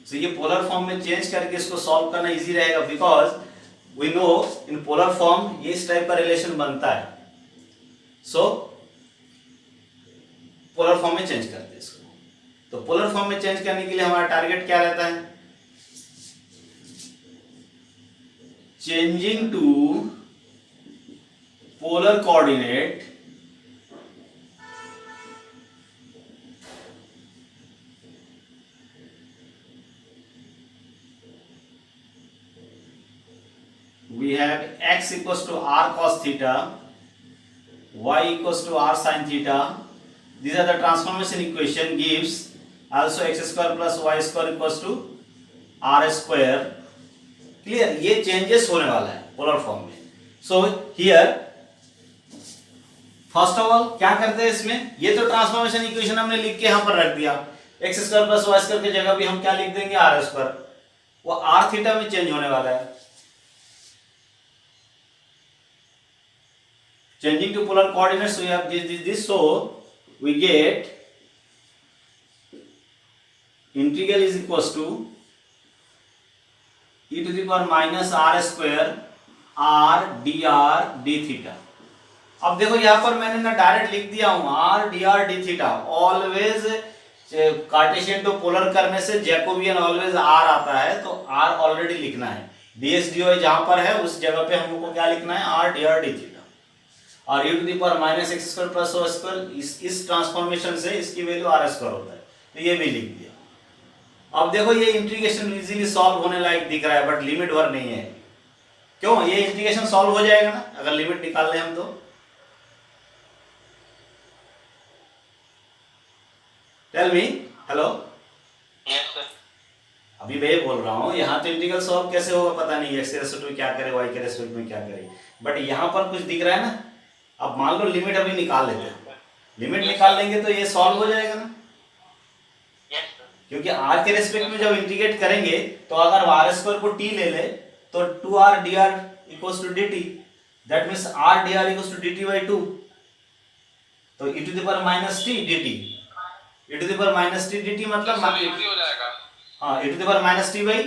So ये polar form में change करके इसको सॉल्व करना इजी रहेगा, because we know in polar form ये इस टाइप का रिलेशन बनता है। सो पोलर फॉर्म में चेंज करते हैं इसको। तो पोलर फॉर्म में चेंज करने के लिए हमारा टारगेट क्या रहता है? Changing to polar coordinate we have x equals to r cos theta, y equals to r sin theta. These are the transformation equation gives also x square plus y square equals to r square। Clear? ये changes होने वाला है। Polar form में। So here first of all क्या करते हैं इसमें, ये तो ट्रांसफॉर्मेशन इक्वेशन हमने लिख के यहाँ पर रख दिया, x square plus y square की जगह भी हम क्या लिख देंगे, आर स्क्वायर, वो आर थीटा में चेंज होने वाला है, changing to polar coordinates we have this so we get integral is equals to e to the power minus r square r dr d theta। अब देखो यहाँ पर मैंने ना डायरेक्ट लिख दिया हूँ r dr d theta, always Cartesian to polar करने से जैकोबियन ऑलवेज r आता है, तो r ऑलरेडी लिखना है, ds dy जहां पर है उस जगह पे हम लोग को क्या लिखना है, r dr d theta, और e to the power minus x square plus y square, इस ट्रांसफॉर्मेशन से इसकी वैल्यू आर स्क्वायर होता है, तो ये भी लिख दिया। अब देखो ये इंटीग्रेशन इजीली सॉल्व होने लायक दिख रहा है, बट लिमिट भर नहीं है, क्यों, ये इंटीग्रेशन सॉल्व हो जाएगा ना अगर लिमिट निकाल लें हम तो। Tell me, hello, yes sir. अभी मैं बोल रहा हूँ यहाँ तो इंटीग्रल सॉल्व कैसे होगा पता नहीं, एक्स के रेस्पेक्ट में क्या करे, वाई के रेस्पेक्ट में क्या करे, बट यहाँ पर कुछ दिख रहा है ना। अब मान लो लिमिट अभी निकाल लेते हैं, लिमिट निकाल लेंगे तो ये सॉल्व हो जाएगा ना, क्योंकि r के रेस्पेक्ट में जब इंटीग्रेट करेंगे तो अगर आर स्क्वायर को t ले ले तो 2r dr equals to dt, that means r dr equals to dt by 2, तो e to the power minus t dt, e to the power minus t dt मतलब हो जाएगा, हाँ, e to the power minus t by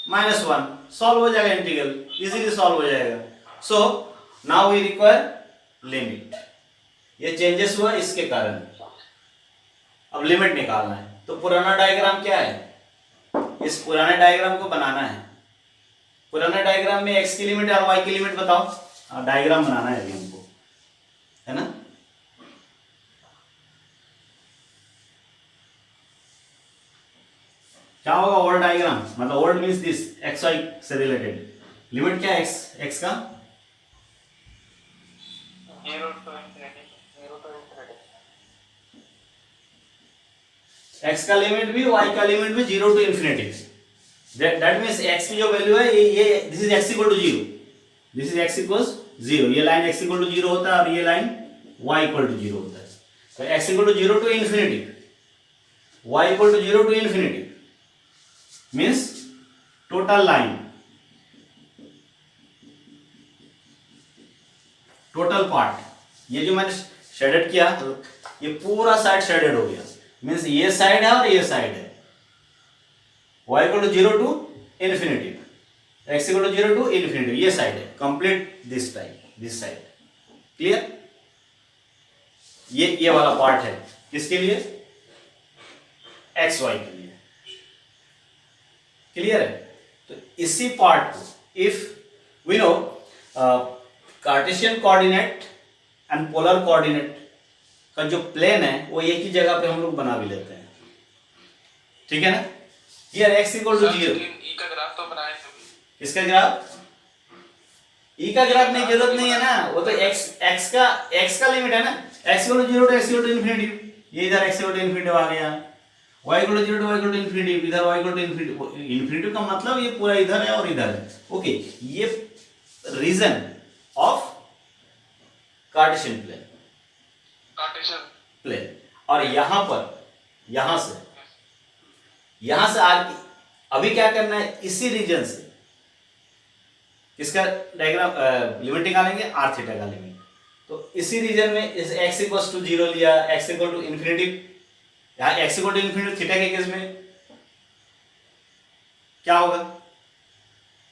-1, solve हो जाएगा, integral easily solve हो जाएगा। So now we require limit, ये चेंजेस हुआ इसके कारण, अब लिमिट निकालना है, तो पुराना डायग्राम क्या है, इस पुराने डायग्राम को बनाना है, पुराने डायग्राम में x की लिमिट और y की लिमिट बताओ, डायग्राम बनाना है अभी हमको, है ना। क्या होगा ओल्ड डायग्राम, मतलब old means this x y से रिलेटेड, लिमिट क्या है एक्स का, 0 to infinity, 0 to infinity, x का लिमिट भी y का लिमिट भी 0 to infinity, that means x की जो वैल्यू है ये this is x equal to 0, this is x equals 0, ये लाइन x इक्वल टू 0 होता है और ये लाइन y इक्वल टू 0 होता है, तो x equal to 0 to infinity, y equal to 0 to infinity means total line, total part, ये जो मैंने शेडेड किया ये पूरा साइड शेडेड हो गया, मींस ये साइड है और ये साइड है, y equal to 0 to infinity, x equal to 0 to infinity, ये साइड है, complete this type, this side, clear, ये वाला पार्ट है, किसके लिए, x y के लिए, क्लियर है। तो इसी पार्ट को if we know Cartesian coordinate and polar coordinate का जो प्लेन है वो एक ही जगह पे हम लोग बना भी लेते हैं, ठीक है ना। हियर x इक्वल टू 0, ई का ग्राफ तो बनाए थे, किसका ग्राफ, e का ग्राफ नहीं, जरूरत नहीं है ना, वो तो x का लिमिट है ना, x equal to 0 to x equal to infinity, ये इधर x इक्वल टू इन्फिनिटी आ गया, y equal to 0 to y equal to infinity, इधर y equal to infinity, infinity का मतलब ये पूरा इधर है और इधर है, ओके, ये region of Cartesian plane, Cartesian plane, और यहां पर यहां से आगे अभी क्या करना है, इसी रीजन से किसका डायग्राम लिमिट निकालेंगे, आर थीटा का लिमिट, तो इसी रीजन में इस x इक्वल्स टू 0 लिया, x इक्वल टू इन्फिनिटी, यहाँ x equal to infinity theta के केस में क्या होगा,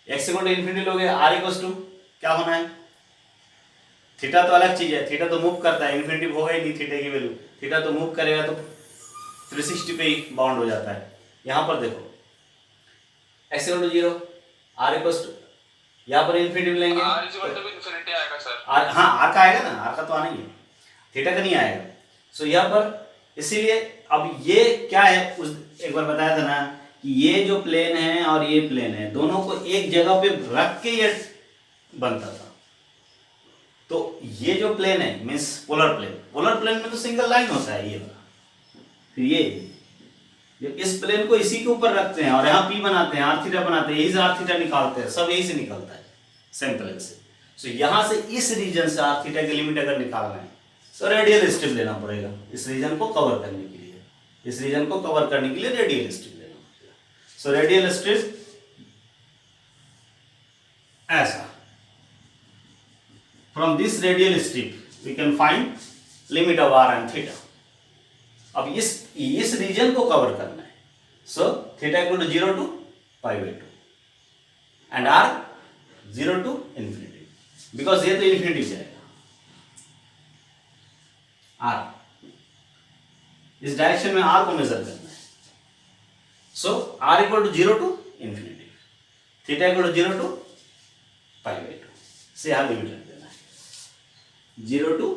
x इक्वल टू इन्फिनिटी लोगे, r इक्वल्स टू क्या होना है, थीटा तो अलग चीज है, थीटा तो मूव करता है, इन्फिनिटी होगा ही नहीं थीटा की वैल्यू, थीटा तो मूव करेगा तो 360 पे ही बाउंड हो जाता है। यहाँ पर देखो x equal to 0, r equals to, यहाँ पर इन्फिनिटी लेंगे, r इक्वल टू इन्फिनिटी आएगा सर, हाँ r का आएगा ना, r का तो आना ही है, थीटा का नहीं आएगा। सो यहाँ पर इसीलिए अब ये क्या है, उस एक बार बताया था ना कि ये जो प्लेन है और ये प्लेन है दोनों को एक जगह पे रख के ये बनता था, तो ये जो प्लेन है मीन्स पोलर प्लेन में तो सिंगल लाइन होता है ये, फिर इस प्लेन को इसी के ऊपर रखते हैं और यहाँ P बनाते हैं, आर थीटा बनाते हैं, यही से आर थीटा निकालते हैं, सब यही से निकलता है सेम प्लेन से। सो यहाँ से इस रीजन से आर थीटा की लिमिट अगर निकालना है तो रेडियल स्ट्रिप लेना पड़ेगा इस रीजन को कवर करने के लिए, इस रीजन को कवर करने के लिए रेडियल स्ट्रिप लेना पड़ेगा। सो रेडियल स्ट्रिप ऐसा, from this radial strip we can find limit of R and theta. अब इस रीजन को कवर करना है, so theta equal to 0 to π/2 and R 0 to infinity, because ये तो इंफिनिटी जाएगा आर, इस डायरेक्शन में आर को मेजर करना है। So R equal to 0 to infinity, theta equal to 0 to π/2 से यहां लिमिट रख देना है 0 to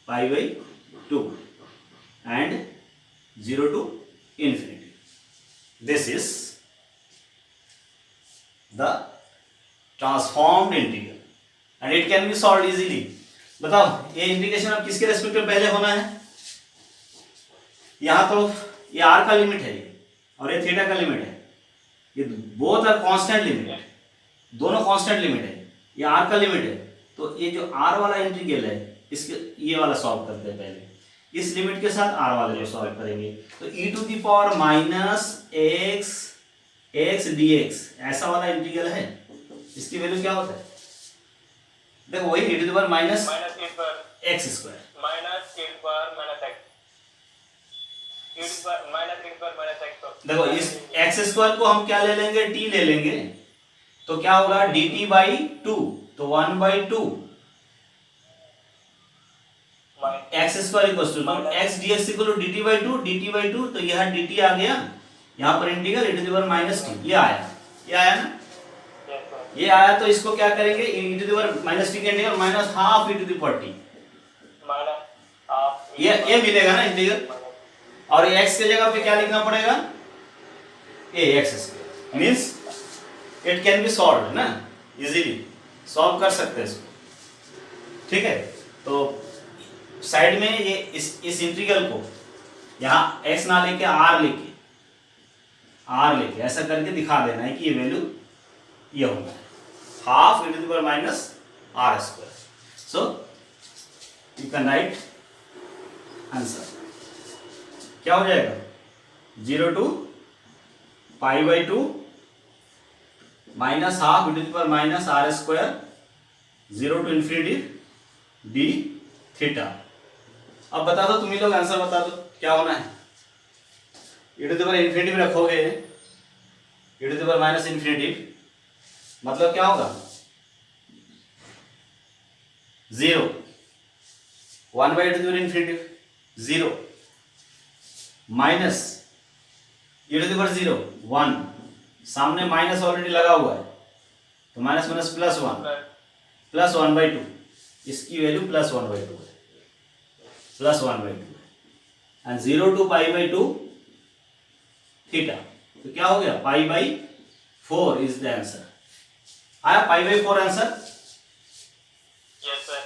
π/2 and 0 to infinity. This is the transformed integral and it can be solved easily. बताओ ये इंटीग्रेशन अब किसके रेस्पेक्ट में पहले होना है? यहाँ तो ये r का लिमिट है और ये थीटा का लिमिट है, ये बोथ आर कांस्टेंट लिमिट, दोनों कांस्टेंट लिमिट है, ये r का लिमिट है। तो ये जो r वाला इंटीग्रल है इसके ये वाला सॉल्व करते हैं पहले, इस लिमिट के साथ r वाले को सॉल्व करेंगे। तो e to the power minus x dx ऐसा वाला इंटीग्रल है, इसकी वैल्यू क्या होता है? देखो वही e to the power minus x square देखो इस x स्क्वायर को हम क्या ले लेंगे? t ले लेंगे, तो क्या होगा? dt बाई 2, तो 1/2 x square equal to x d x equal to dt by 2, तो यह dt आ गया, यहाँ पर integral e to the power minus t, ये आया ना, ये आया। तो इसको क्या करेंगे? e to the power minus t का integral minus half e to the power t, ये मिलेगा ना इंटीग्रल, और x के जगह पे क्या लिखना पड़ेगा? ax square, means it can be solved ना, इजीली सॉल्व कर सकते हैं इसको, ठीक है। तो साइड में ये इस इंटीग्रल को यहाँ x ना लेके r लेके ऐसा करके दिखा देना है कि ये वैल्यू ये होगा half e to the power minus r square. So you can write answer, क्या हो जाएगा? 0 to π/2 minus half e to the power minus r square 0 to infinity d theta. अब बता दो, तुम ही लोग आंसर बता दो क्या होना है? e to the power infinity में रखोगे, e to the power minus infinity, मतलब क्या होगा? 0, 1/e to the power infinity 0 minus e to the power 0 1, सामने माइनस ऑलरेडी लगा हुआ है, तो माइनस माइनस प्लस 1, प्लस 1/2, इसकी वैल्यू प्लस 1/2 है, प्लस 1/2 है, एंड 0 to π/2 थीटा, तो क्या हो गया? π/4 इज द आंसर। आया π/4 आंसर? यस सर,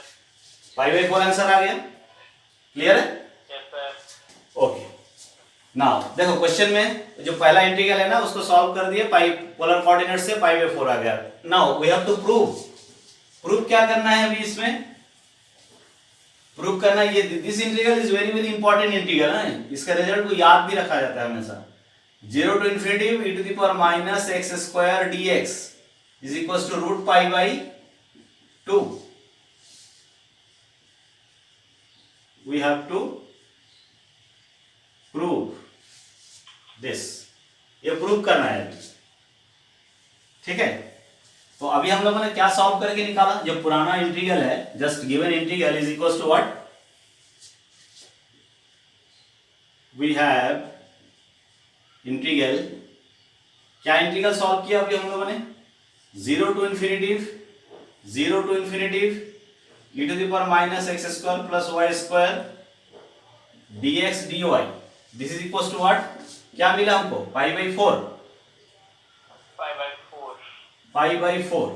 π/4 आंसर आ गया, क्लियर है? Yes sir. ओके, नाउ देखो क्वेश्चन में जो पहला इंटीग्रल है ना उसको सॉल्व कर दिए, पाई पोलर कोऑर्डिनेट से π/4 आ गया। Now we have to prove क्या करना है? अभी इसमें प्रूव करना है, ये this integral is very very important integral है, इसका रिजल्ट को याद भी रखा जाता है हमेशा। 0 to infinity e to the power minus x square dx is equals to root π/2. We have to prove this, ये प्रूव करना है अभी, ठीक है। तो अभी हम लोगों ने क्या सॉल्व करके निकाला? जो पुराना इंटीग्रल है, just given integral is equals to what? We have integral, क्या इंटीग्रल सॉल्व किया अभी हम लोगों ने? 0 to infinity e to the power minus x square plus y square dx dy, this is equals to what? क्या मिला हमको? π/4, π/4।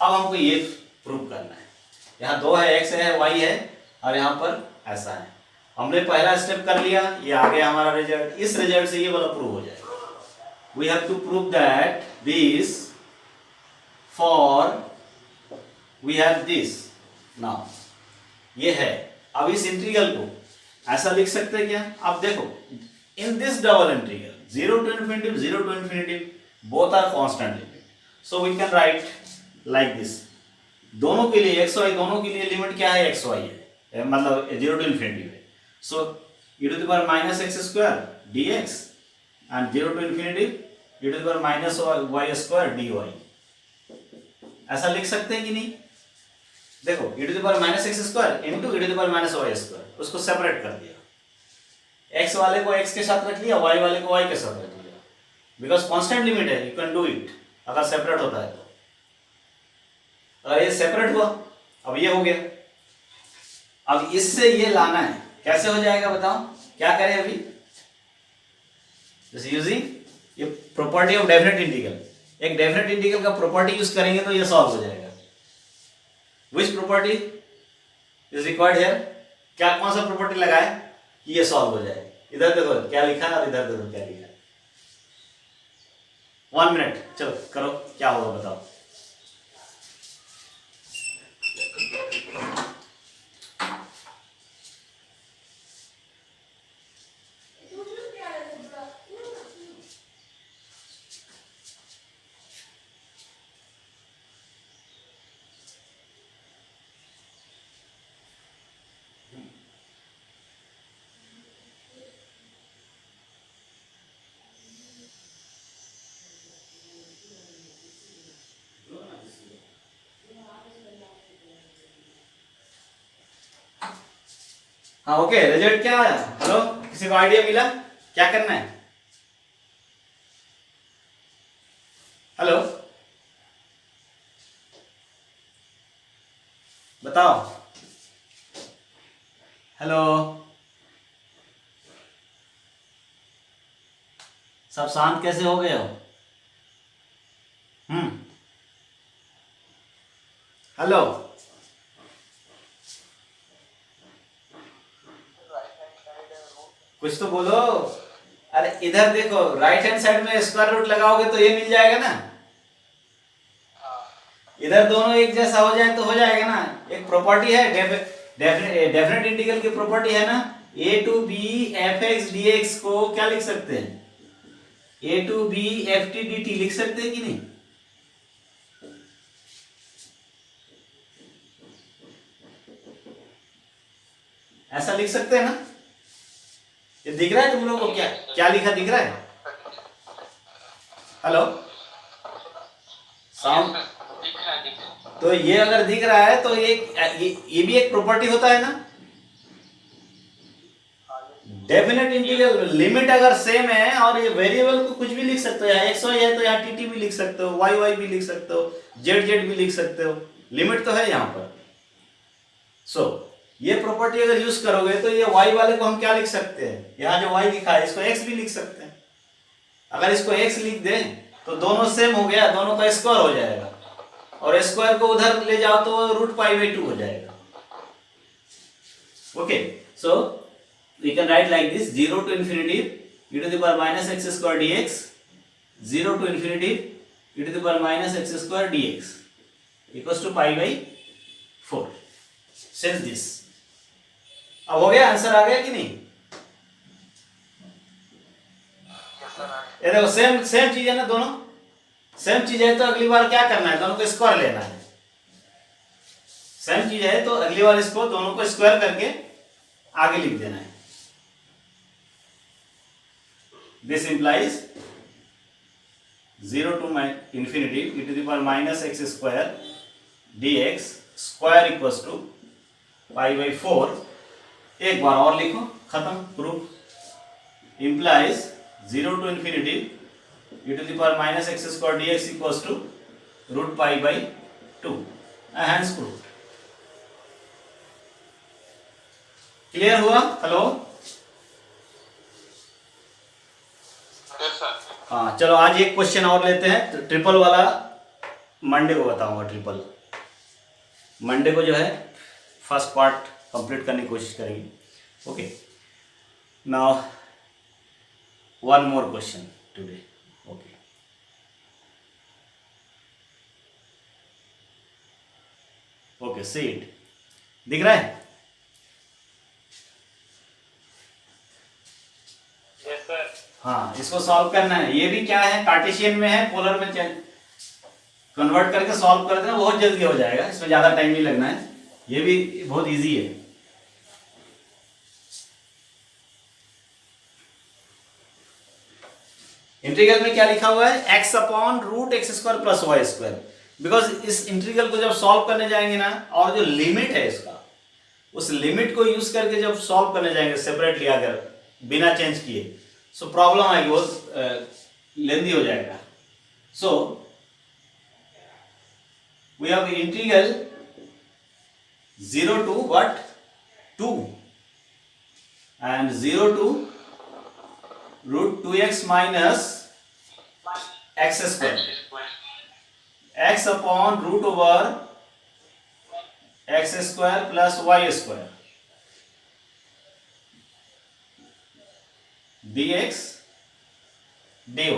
अब हमको ये प्रूव करना है, यहाँ 2 है, x है, y है, और यहाँ पर ऐसा है, हमने पहला स्टेप कर लिया, ये आ गया हमारा रिजल्ट। इस रिजल्ट से ये वाला प्रूव हो जाएगा। We have to prove that this for we have this now, ये है। अब इस इंटीग्रल को ऐसा लिख सकते हैं क्या? अब देखो, in this double integral 0 to infinity, 0 to infinity, both are constant limit, so we can write like this। दोनों के लिए x y दोनों के लिए लिमिट क्या है? x y है, मतलब 0 to infinity है। so e to the power minus x square dx and 0 to infinity e to the power minus y square dy, ऐसा लिख सकते हैं कि नहीं? देखो e to the power minus x square into e to the power minus y square, उसको separate कर दिया, x वाले को x के साथ रख लिया, y वाले को y के साथ रख लिया, बिकॉज कांस्टेंट लिमिट है, यू कैन डू इट अगर सेपरेट होता है तो। अगर ये सेपरेट हुआ, अब ये हो गया, अब इससे ये लाना है, कैसे हो जाएगा बताओ? क्या करें अभी? जैसे यूजिंग ये प्रॉपर्टी ऑफ डेफिनेट इंटीग्रल, एक डेफिनेट इंटीग्रल का प्रॉपर्टी यूज करेंगे तो ये सॉल्व हो जाएगा। Which property is required here? क्या कौन सा प्रॉपर्टी लगाए कि ये सॉल्व हो जाए? इधर देखो क्या लिखा है और इधर देखो क्या लिखा है। 1 मिनट, चलो करो, क्या होगा बताओ? हाँ ओके, रिजल्ट क्या आया? हेलो, किसी को आइडिया मिला क्या करना है? हेलो बताओ, हेलो, सब शांत कैसे हो गए हो? हेलो, कुछ तो बोलो। अरे इधर देखो, राइट हैंड साइड में स्क्वायर रूट लगाओगे तो ये मिल जाएगा ना, इधर दोनों एक जैसा हो जाए तो हो जाएगा ना। एक प्रॉपर्टी है डेफिनेट इंटीग्रल की प्रॉपर्टी है ना, a to b fx dx को क्या लिख सकते हैं? a to b ft dt लिख सकते हैं कि नहीं? ऐसा लिख सकते हैं ना? ये दिख रहा है तुम लोगों को? क्या क्या लिखा दिख रहा है? Hello, sound? तो ये अगर दिख रहा है तो ये भी एक प्रॉपर्टी होता है ना। डेफिनेट इंटीग्रल लिमिट अगर सेम है और ये वेरिएबल को कुछ भी लिख सकते हो, एक्स वाई है तो यहाँ टी टी भी लिख सकते हो, वाई वाई भी लिख सकते हो, जेड जेड भी लिख सकते हो, लिमिट तो है यहाँ पर। सो ये प्रॉपर्टी अगर यूज करोगे तो ये y वाले को हम क्या लिख सकते हैं? यहाँ जो y लिखा है इसको x भी लिख सकते हैं। अगर इसको x लिख दें तो दोनों सेम हो गया, दोनों का स्क्वायर हो जाएगा, और स्क्वायर को उधर ले जाओ तो रूट पाई बाई 2 हो जाएगा। Okay, so we can write like this, 0 to infinity e to the power minus x square dx, 0 to infinity e to the power minus x square dx equals to pi by 4। Since this, अब हो गया, answer आ गया कि नहीं? ये देखो same same चीज है ना, दोनों सेम चीज है तो अगली बार क्या करना है? दोनों को स्क्वायर लेना है। सेम चीज है तो अगली बार इसको दोनों को स्क्वायर करके आगे लिख देना है। This implies 0 to infinity e to the power minus x square dx square equals to pi by 4। एक बार और लिखो, खत्म, proof. Implies 0 to infinity e to the power minus x square dx equals to root pi by 2, hence proved। Clear हुआ? Hello, हाँ चलो आज एक क्वेश्चन और लेते हैं, तो ट्रिपल वाला मंडे को बताऊंगा। ट्रिपल मंडे को जो है फर्स्ट पार्ट कंप्लीट करने की कोशिश करेंगे। Okay. Now one more question today. Okay. Okay, see it. दिख रहा है? Yes, sir. हाँ, इसको सॉल्व करना है। ये भी क्या है, कार्टेशियन में है, पोलर में चेंज कन्वर्ट करके सॉल्व कर देना, बहुत जल्दी हो जाएगा, इसमें ज्यादा टाइम नहीं लगना है। ये भी बहुत इजी है। इंटीग्रल में क्या लिखा हुआ है, x upon root x square plus y square. Because इस इंटीग्रल को जब सॉल्व करने जाएंगे ना, और जो लिमिट है इसका, उस लिमिट को यूज करके जब सॉल्व करने जाएंगे सेपरेटली अगर बिना चेंज किए, सो प्रॉब्लम आएगी, वो लेंदी हो जाएगा। So we have integral 0 to what 2 and 0 to root 2x minus x square, x upon root over x square plus y square dx dy।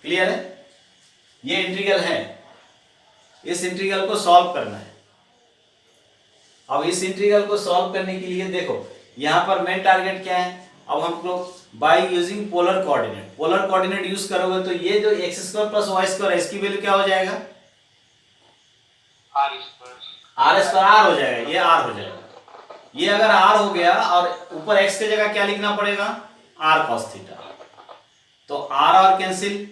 Clear है? ये इंटीग्रल है, इस इंटीग्रल को सॉल्व करना है। अब इस इंटीग्रल को सॉल्व करने के लिए देखो, यहां पर मेन टारगेट क्या है, अब हम लोग by using polar coordinate, polar coordinate use करोगे तो ये जो x square plus y square है, इसकी वैल्यू क्या हो जाएगा, R square. R square r हो जाएगा, ये आर हो जाएगा। ये अगर आर हो गया और ऊपर एक्स की जगह क्या लिखना पड़ेगा, आर कॉस थीटा। तो आर और कैंसिल,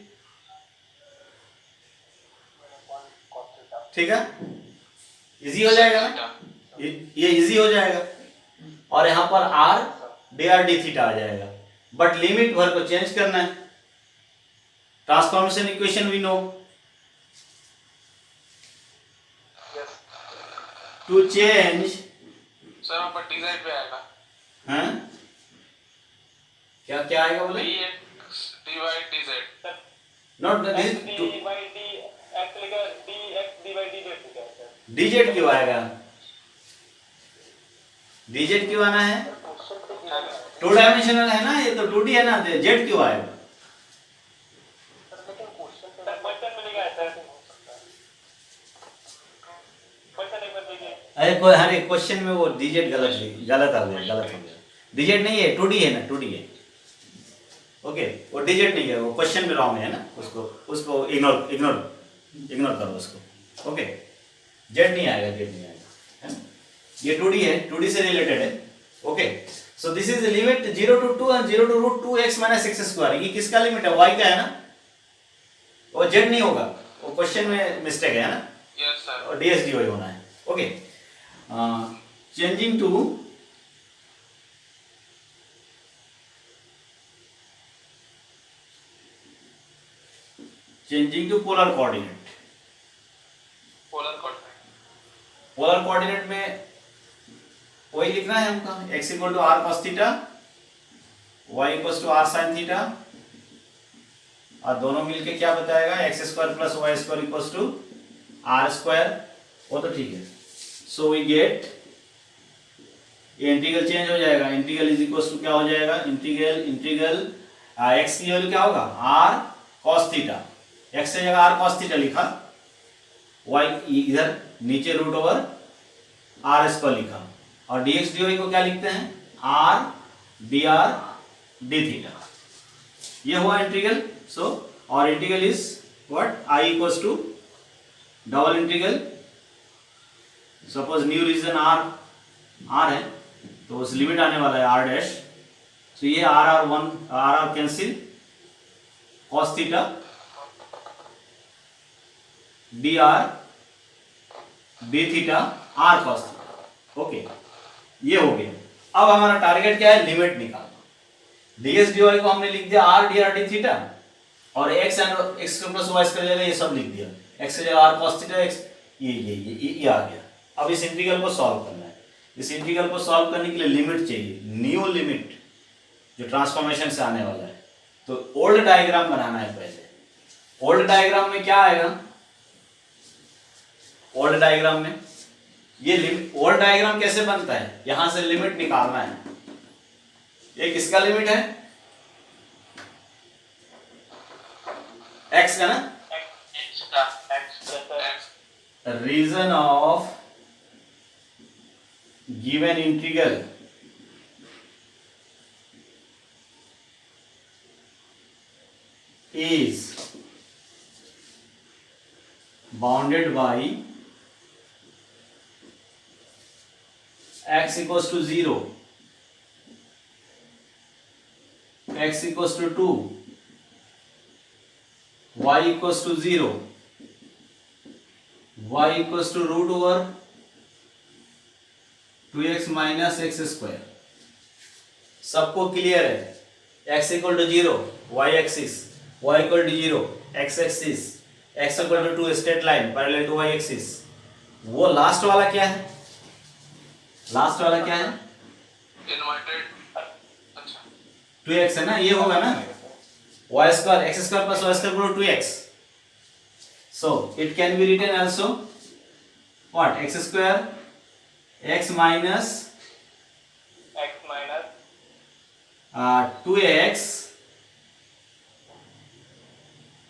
ठीक है, इजी हो जाएगा ना, ये इजी हो जाएगा। और यहां पर R D R D theta आ जाएगा, बट लिमिट भर को चेंज करना है। Transformation equation we know, to change sir वहाँ पर डिजाइन पे आएगा, हैं, क्या क्या आएगा बोले, dx divide dz. Not x dy d x लिखा dx divide dz लिखा है सर. डीजेड क्यों आएगा, डीजेड क्यों आना है, टू डायमेंशनल है ना ये, तो 2D है ना, जेड क्यों आएगा, सर क्वेश्चन में लिखा है सर. क्वेश्चन एक बार देखिए. अरे कोई हर एक क्वेश्चन में वो डीजेड गलत गलत आ गया, गलत हो गया। डीजेड नहीं है, 2D है ना, 2D है। ओके, वो डीजेड नहीं है, वो क्वेश्चन में रॉन्ग है ना, उसको इग्नोर करो उसको। ओके, जेड नहीं आएगा, जेड नहीं आएगा, है ना? ये 2D है, 2D से रिलेटेड है। Okay, so this is limit 0 to 2 and 0 to root 2x minus x square. ये किसका लिमिट है, y का है ना, वो जेड नहीं होगा, वो क्वेश्चन में मिस्टेक है ना। Yes sir. और ds dy होना है। Okay, changing to polar coordinate. Polar coordinate. Polar coordinate में वही लिखना है हमका, x equal to are cos theta, y equal to are sine theta, और दोनों मिलके क्या बताएगा, x square plus y square equal to r square. वो तो ठीक है। सो वी गेट, ये इंटीग्रल चेंज हो जाएगा, इंटीग्रल इज इक्वल टू क्या हो जाएगा, इंटीग्रल एक्स की वैल्यू क्या होगा, आर कॉस थीटा, एक्स की जगह आर कॉस थीटा लिखा, वाई इधर नीचे रूट ओवर आर स्क्वायर लिखा, और dx dy को क्या लिखते हैं, r D R D theta. ये हुआ integral. So our integral is what, i equals to double integral, suppose new region r है, तो उस लिमिट आने वाला है r डैश। सो ये r cancel, cos theta d R D theta r cos theta. Okay, ये हो गया। अब हमारा टारगेट क्या है, लिमिट निकालना। dx dy को हमने लिख दिया r D R D theta, और x and x plus y की जगह ये सब लिख दिया, x की जगह r cos थीटा, x ये आ गया। अब इस इंटीग्रल को सॉल्व करना है। इस इंटीग्रल को सॉल्व करने के लिए लिमिट चाहिए, न्यू लिमिट जो ट्रांसफॉर्मेशन से आने वाला है। तो ओल्ड डायग्राम बनाना है पहले। ओल्ड डायग्राम में क्या आएगा, ओल्ड डायग्राम में ये लिमिट, ओल्ड डायग्राम कैसे बनता है, यहां से लिमिट निकालना है। एक इसका लिमिट है x का ना, region of given integral is bounded by x equals to 0, x equals to 2, y equals to 0, y equals to root over 2x minus x square. सबको क्लियर है? x equal to 0, y axis, y equal to 0, x axis, x equal to 2 straight line parallel to y axis. वो last वाला क्या है? Last वाला क्या है? Inverted, अच्छा 2x है ना, ये होगा ना y square x square plus y square equal to 2x. So it can be written also what? X square x minus 2x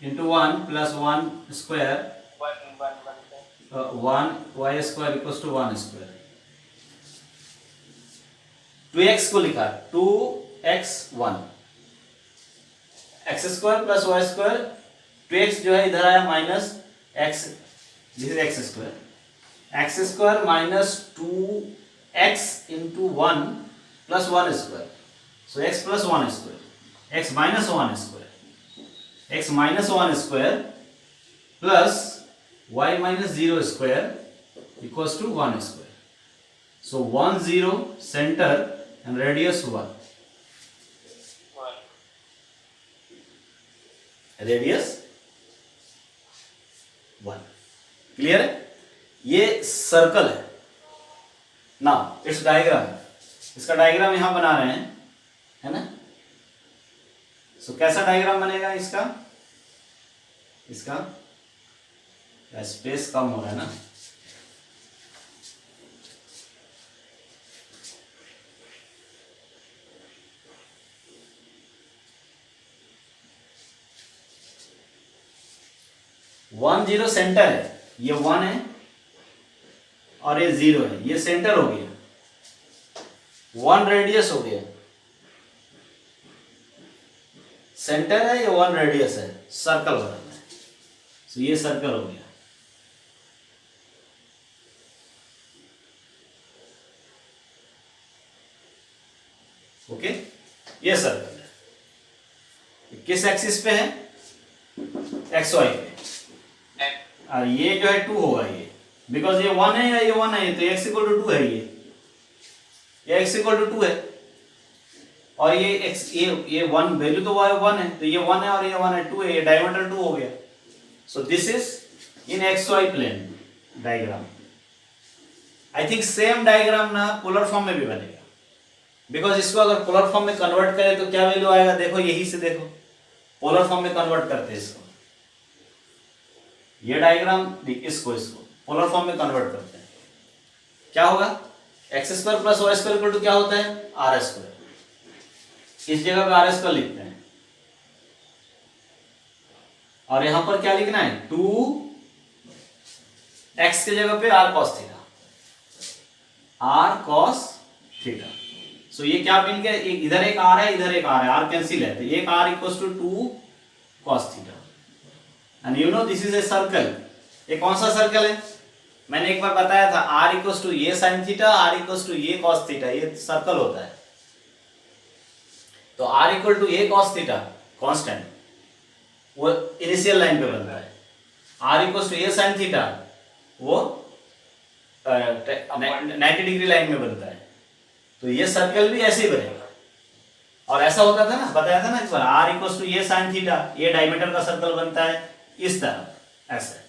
into 1 plus 1 square 1 y square equals to 1 square. 2x को लिखा 2x 1 x square plus y square 2x जो है इधर आया minus x, this is x square, x square minus 2x into 1 plus 1 square. So x plus 1 square, x minus 1 square, x minus 1 square plus y minus 0 square equals to 1 square. So 1 0 center and radius 1. Radius 1. Clear है? ये circle है. Now it's diagram. इसका diagram यहां बना रहे हैं, है ना? सो कैसा डायग्राम बनेगा इसका? इसका स्पेस कम हो रहा है ना, वन जीरो सेंटर है, ये 1 है और ये 0 है, ये सेंटर हो गया, 1 रेडियस हो गया, सेंटर है, ये 1 रेडियस है, सर्कल बना है. सो ये सर्कल हो गया. ओके, ये सर्कल है. किस एक्सिस पे है? एक्स वाई पे. और ये जो है 2 होगा, ये बिकॉज ये 1 है या ये 1 है, तो x इक्वल टू 2 है, ये x इक्वल टू 2 है और ये x ये 1 वैल्यू तो 1 है, तो ये 1 है और ये 1 है, 2 है, ये डायमीटर 2 हो गया. So this is in x y plane diagram. I think same diagram ना पोलर फॉर्म में भी बनेगा, बिकॉज इसको अगर पोलर फॉर्म में कन्वर्ट करें तो क्या वैल्यू आएगा? देखो यही से देखो, पोलर फॉर्म में कन्वर्ट करते हैं इसको, ये डायग्राम इसको पोलर फॉर्म में कन्वर्ट करते हैं, क्या होगा? X square plus y square equal to क्या होता है? R square. इस जगह पे आर स्क्वायर लिखते हैं और यहां पर क्या लिखना है? 2 एक्स के जगह पे R cos theta, R cos theta. So ये क्या मिल गया? इधर एक आर है, इधर एक आर है, आर कैंसिल है, तो एक r equals to 2 cos theta. And you know this is a circle. ये कौन सा सर्कल है? मैंने एक बार बताया था, आर इक्वल्स टू ये sine theta, r equals to ये कॉस थीटा, ये सर्कल होता है. तो r equal to a cos theta constant, वो इनिशियल लाइन पे बनता है. R equals to a sine theta वो 90 डिग्री लाइन में बनता है. तो ये सर्कल भी ऐसे ही बनेगा. और ऐसा होता था ना, बताया था ना इस बार, आर इक्वल्स टू ये साइन थीटा, ये डायमीटर का सर्कल बनता है इस तरफ ऐसे,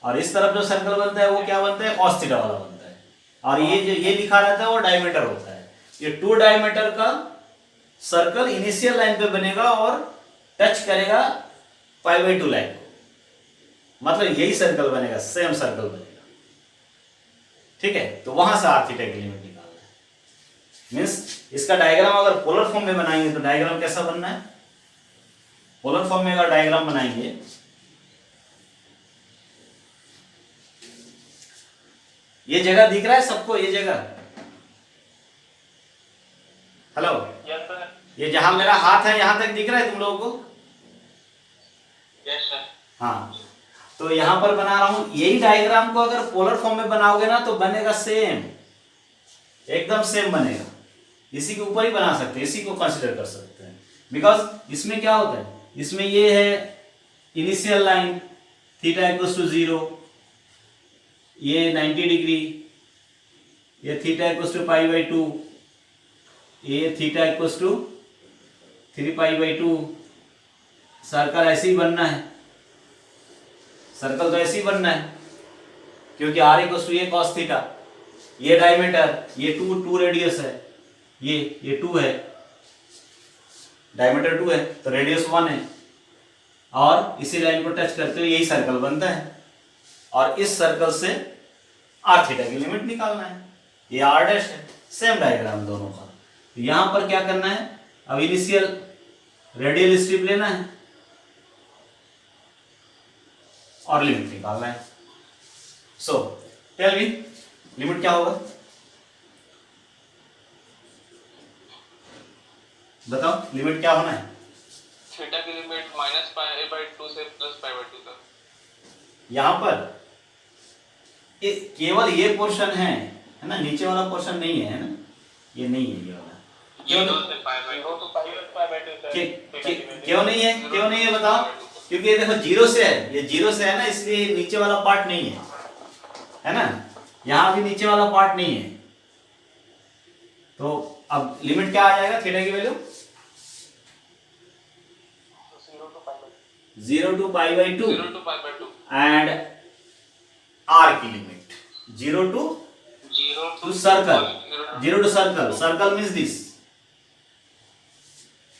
और इस तरफ जो सर्कल बनता है वो क्या बनता है? कॉस थीटा वाला बनता है. और ये जो ये लिखा रहता है वो डायमीटर होता है. ये 2 डायमीटर का सर्कल इनिशियल लाइन पे बनेगा और टच करेगा π/2 लाइन को, मतलब यही सर्कल बनेगा, सेम सर्कल बनेगा. ठीक है, तो वहां से आर थीटा की लिमिट निकालना है. मीन्स इसका डायग्राम अगर पोलर फॉर्म में बनाएंगे तो डायग्राम कैसा बनना है, पोलर फॉर्म में अगर डायग्राम बनाएंगे, ये जगह दिख रहा है सबको, ये जगह, हेलो, यस सर। ये जहां मेरा हाथ है यहां तक दिख रहा है तुम लोगों को? Yes sir. हाँ, तो यहां पर बना रहा हूं, यही डायग्राम को अगर पोलर फॉर्म में बनाओगे ना तो बनेगा सेम, एकदम सेम बनेगा। इसी के ऊपर ही बना सकते हैं, इसी को कंसीडर कर सकते हैं। बिकॉज इसमें क्या होता है, इसमें ये है initial line theta equals to 0, ये 90 डिग्री, ये theta equals to pi by 2, ये theta equals to 3 pi by 2। Circle ऐसे ही बनना है, सर्कल तो ऐसे ही बनना है, क्योंकि आर इक्वल्स टू ये कॉस थीटा, ये डायमीटर, ये 2 रेडियस है, ये 2 है, डायमीटर 2 है तो रेडियस 1 है, और इसी लाइन को टच करते हुए यही सर्कल बनता है, और इस सर्कल से आर थीटा की लिमिट निकालना है, ये आर डैश है। सेम डायग्राम दोनों का। तो यहां पर क्या करना है, अब इनिशियल रेडियल स्ट्रिप लेना है और लिमिट निकालना है। सो टेल मी लिमिट क्या होगा, बताओ लिमिट क्या होना है? थीटा की लिमिट -π/2 से +π/2 तक। यहां पर केवल ये पोर्शन है ना, नीचे वाला पोर्शन नहीं है ना, ये नहीं है, ये वाला क्यों से π/2 क्यों नहीं है, क्यों नहीं है बताओ? क्योंकि ये देखो 0 से है, ये 0 से है ना, इसलिए नीचे वाला पार्ट नहीं है ना, यहां भी नीचे वाला पार्ट नहीं है। तो अब लिमिट क्या आ जाएगा थीटा की वैल्यू? 0 to π/2 एंड आर की limit 0 to circle, 0 to circle means this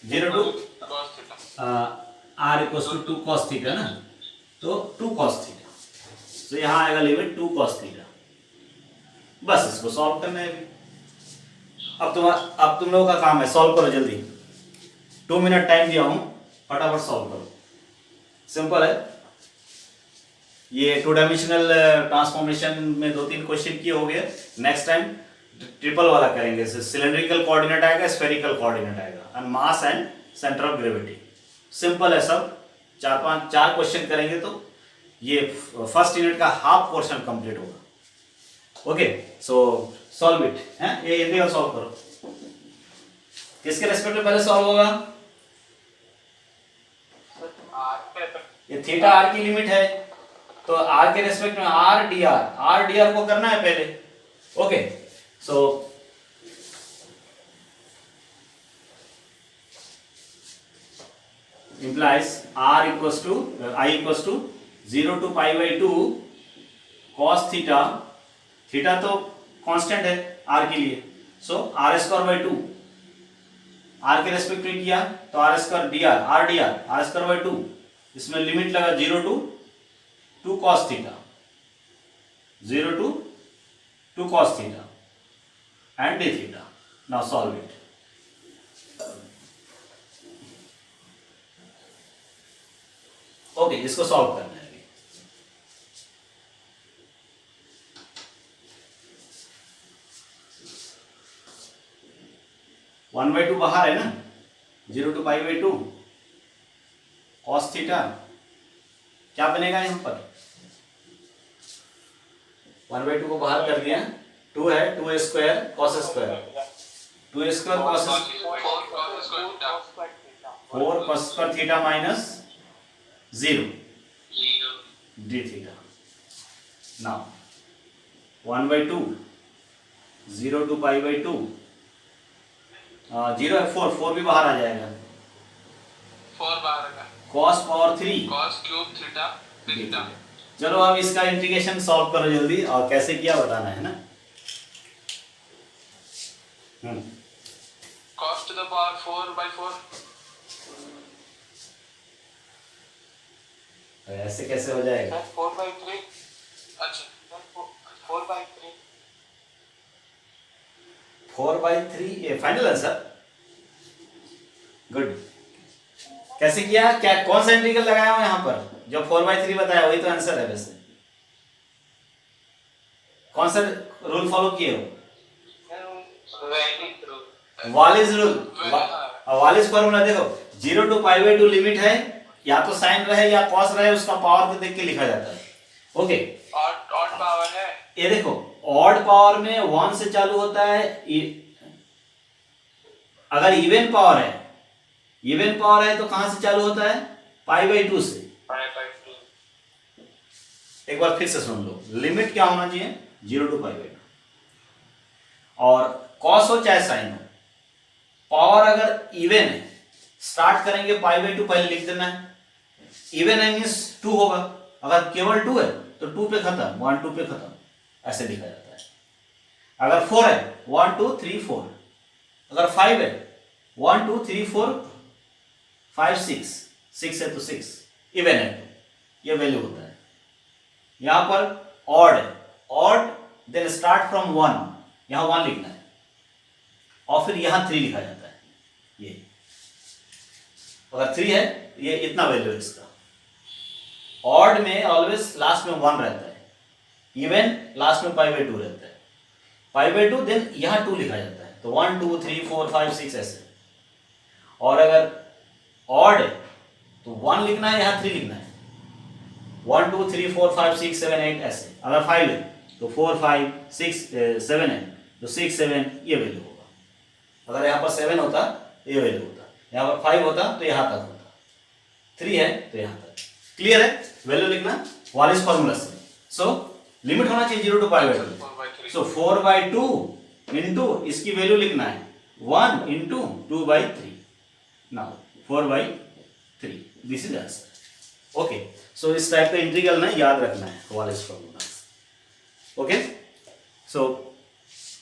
0 to cos theta. R equals to 2 cos theta ना, तो 2 cos थीटा, तो यहां आएगा लिमिट 2 cos थीटा। बस इसको सॉल्व करना है अभी। अब तुम लोगों का काम है, सॉल्व करो जल्दी, 2 मिनट टाइम दिया हूं, फटाफट सॉल्व करो, सिंपल है। ये 2 डायमेंशनल ट्रांसफॉर्मेशन में 2-3 क्वेश्चन किए हो गए, नेक्स्ट टाइम ट्रिपल वाला करेंगे, सिलेंड्रिकल कोऑर्डिनेट आएगा, स्फेरिकल कोऑर्डिनेट आएगा, and mass and centre of gravity. Simple है सब, 4 क्वेश्चन करेंगे तो ये फर्स्ट यूनिट का हाफ पोर्शन कंप्लीट होगा। ओके, सो सॉल्व इट है, ये हिंदी में सॉल्व करो। किसके रेस्पेक्ट में पहले सॉल्व होगा? ये थीटा आर की लिमिट है, तो आर के रेस्पेक्ट में आर डी आर को करना है पहले। Okay, so implies r equals to I equals to 0 to π/2 cos theta, theta तो कांस्टेंट है r के लिए, सो r²/2, r के रेस्पेक्ट में किया तो r² dr r²/2, इसमें लिमिट लगा 0 to 2 cos theta, 0 to 2 cos theta and d theta. Now solve it. Okay, इसको सॉल्व करना है अभी। वन बाई टू बाहर है ना, 0 to π/2 cos थीटा क्या बनेगा यहां पर? 1/2 को बाहर कर दिया, 2 है, 2a² cos square, 2a² cos 4 cos square theta minus 0 d theta. Now 1/2 0 to π/2, 0 है, 4 भी बाहर आ जाएगा, 4 बाहर आएगा, cos power 3 cos cube theta theta. चलो अब इसका इंटीग्रेशन सॉल्व करो जल्दी, और कैसे किया बताना है ना। cos to the power 4/4, ऐसे कैसे हो जाएगा? 4/3। अच्छा 4/3 4/3 फाइनल आंसर। गुड। कैसे किया, क्या कौन सा इंटीग्रल लगाया हूं यहाँ पर? जो 4/3 बताया वही तो आंसर है। वैसे कौन सा रूल फॉलो किए हो? वालिस रूल, वालिस फॉर्मूला देखो, 0 to π/2 लिमिट है, या तो साइन रहे या कॉस रहे, उसका पावर को देख के लिखा जाता है। ओके, ऑड पावर है। ये देखो ऑड पावर में 1 से चालू होता है, अगर इवन पावर है, इवन पावर है तो कहां से चालू होता है? π/2 से। एक बार फिर से सुन लो, लिमिट क्या होना चाहिए? 0 to π/2, और कॉस हो चाहे साइन हो, पावर अगर इवन है, स्टार्ट करेंगे π/2, पहले लिख देना है। इवन है मीन्स 2 होगा, अगर केवल 2 है तो 2 पे खत्म, 1 2 पे खत्म, ऐसे लिखा जाता है। अगर 4 है 1 2 3 4, अगर 5 है 1 2 3 4 5 6, 6 है तो 6, इवन है तो ये वैल्यू होता है। यहां पर ऑड है, ऑड देन स्टार्ट फ्रॉम 1, यहां 1 लिखना है और फिर यहां 3 लिखा जाता है। ये अगर 3 है ये इतना वैल्यू है इसका। ऑड में ऑलवेज लास्ट में 1 रहता है, इवन लास्ट में π/2 रहता है। π/2 देन यहां 2 लिखा जाता है, तो 1 2 3 4 5 6 ऐसे। और अगर ऑड है तो 1 लिखना है, यहां 3 लिखना है, 1 2 3 4 5 6 7 8 ऐसे। अगर 5 है तो 4 5 6 7 है तो 6 7 ये वैल्यू होगा। अगर यहाँ पर 7 होता ये वैल्यू होता, यहाँ पर 5 होता तो यहाँ तक होता, 3 है तो यहाँ तक। क्लियर है? वैल्यू लिखना वालिस फॉर्मूला से। सो लिमिट होना चाहिए 0 to π/2। सो 4/2 इंटू इसकी वैल्यू लिखना है 1 into 2/3, now 4/3, this is answer. Okay, so इस टाइप का इंटीग्रल ना याद रखना है, Wallis formula. Okay, so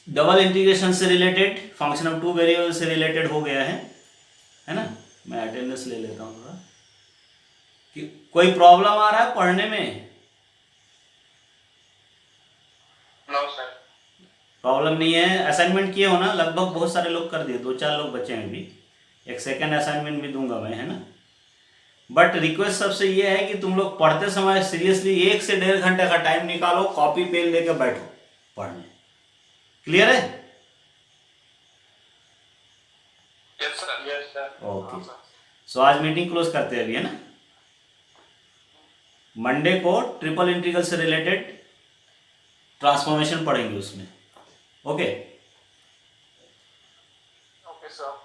double integration से रिलेटेड, फंक्शन ऑफ 2 वेरिएबल से रिलेटेड हो गया है ना। मैं अटेंडेंस ले लेता हूँ थोड़ा, कि कोई प्रॉब्लम आ रहा है पढ़ने में? No sir. प्रॉब्लम नहीं है। असाइनमेंट किए हो ना लगभग? बहुत सारे लोग कर दिए, 2-4 लोग बचे हैं अभी, एक सेकंड असाइनमेंट भी दूंगा मैं, है ना। बट रिक्वेस्ट सबसे ये है कि तुम लोग पढ़ते समय सीरियसली 1 से 1.5 घंटे का टाइम निकालो, कॉपी पेन लेकर बैठो पढ़ने। क्लियर है? Yes sir. Yes sir. Okay, so आज मीटिंग क्लोज करते हैं अभी, है ना। मंडे को ट्रिपल इंटीग्रल से रिलेटेड ट्रांसफॉर्मेशन पढ़ेंगे उसमें। Okay okay sir.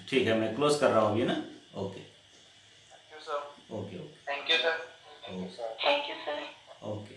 ठीक है, मैं क्लोज कर रहा हूँ अभी ना। Okay thank you sir. Okay okay thank you sir. Okay thank you sir. Okay.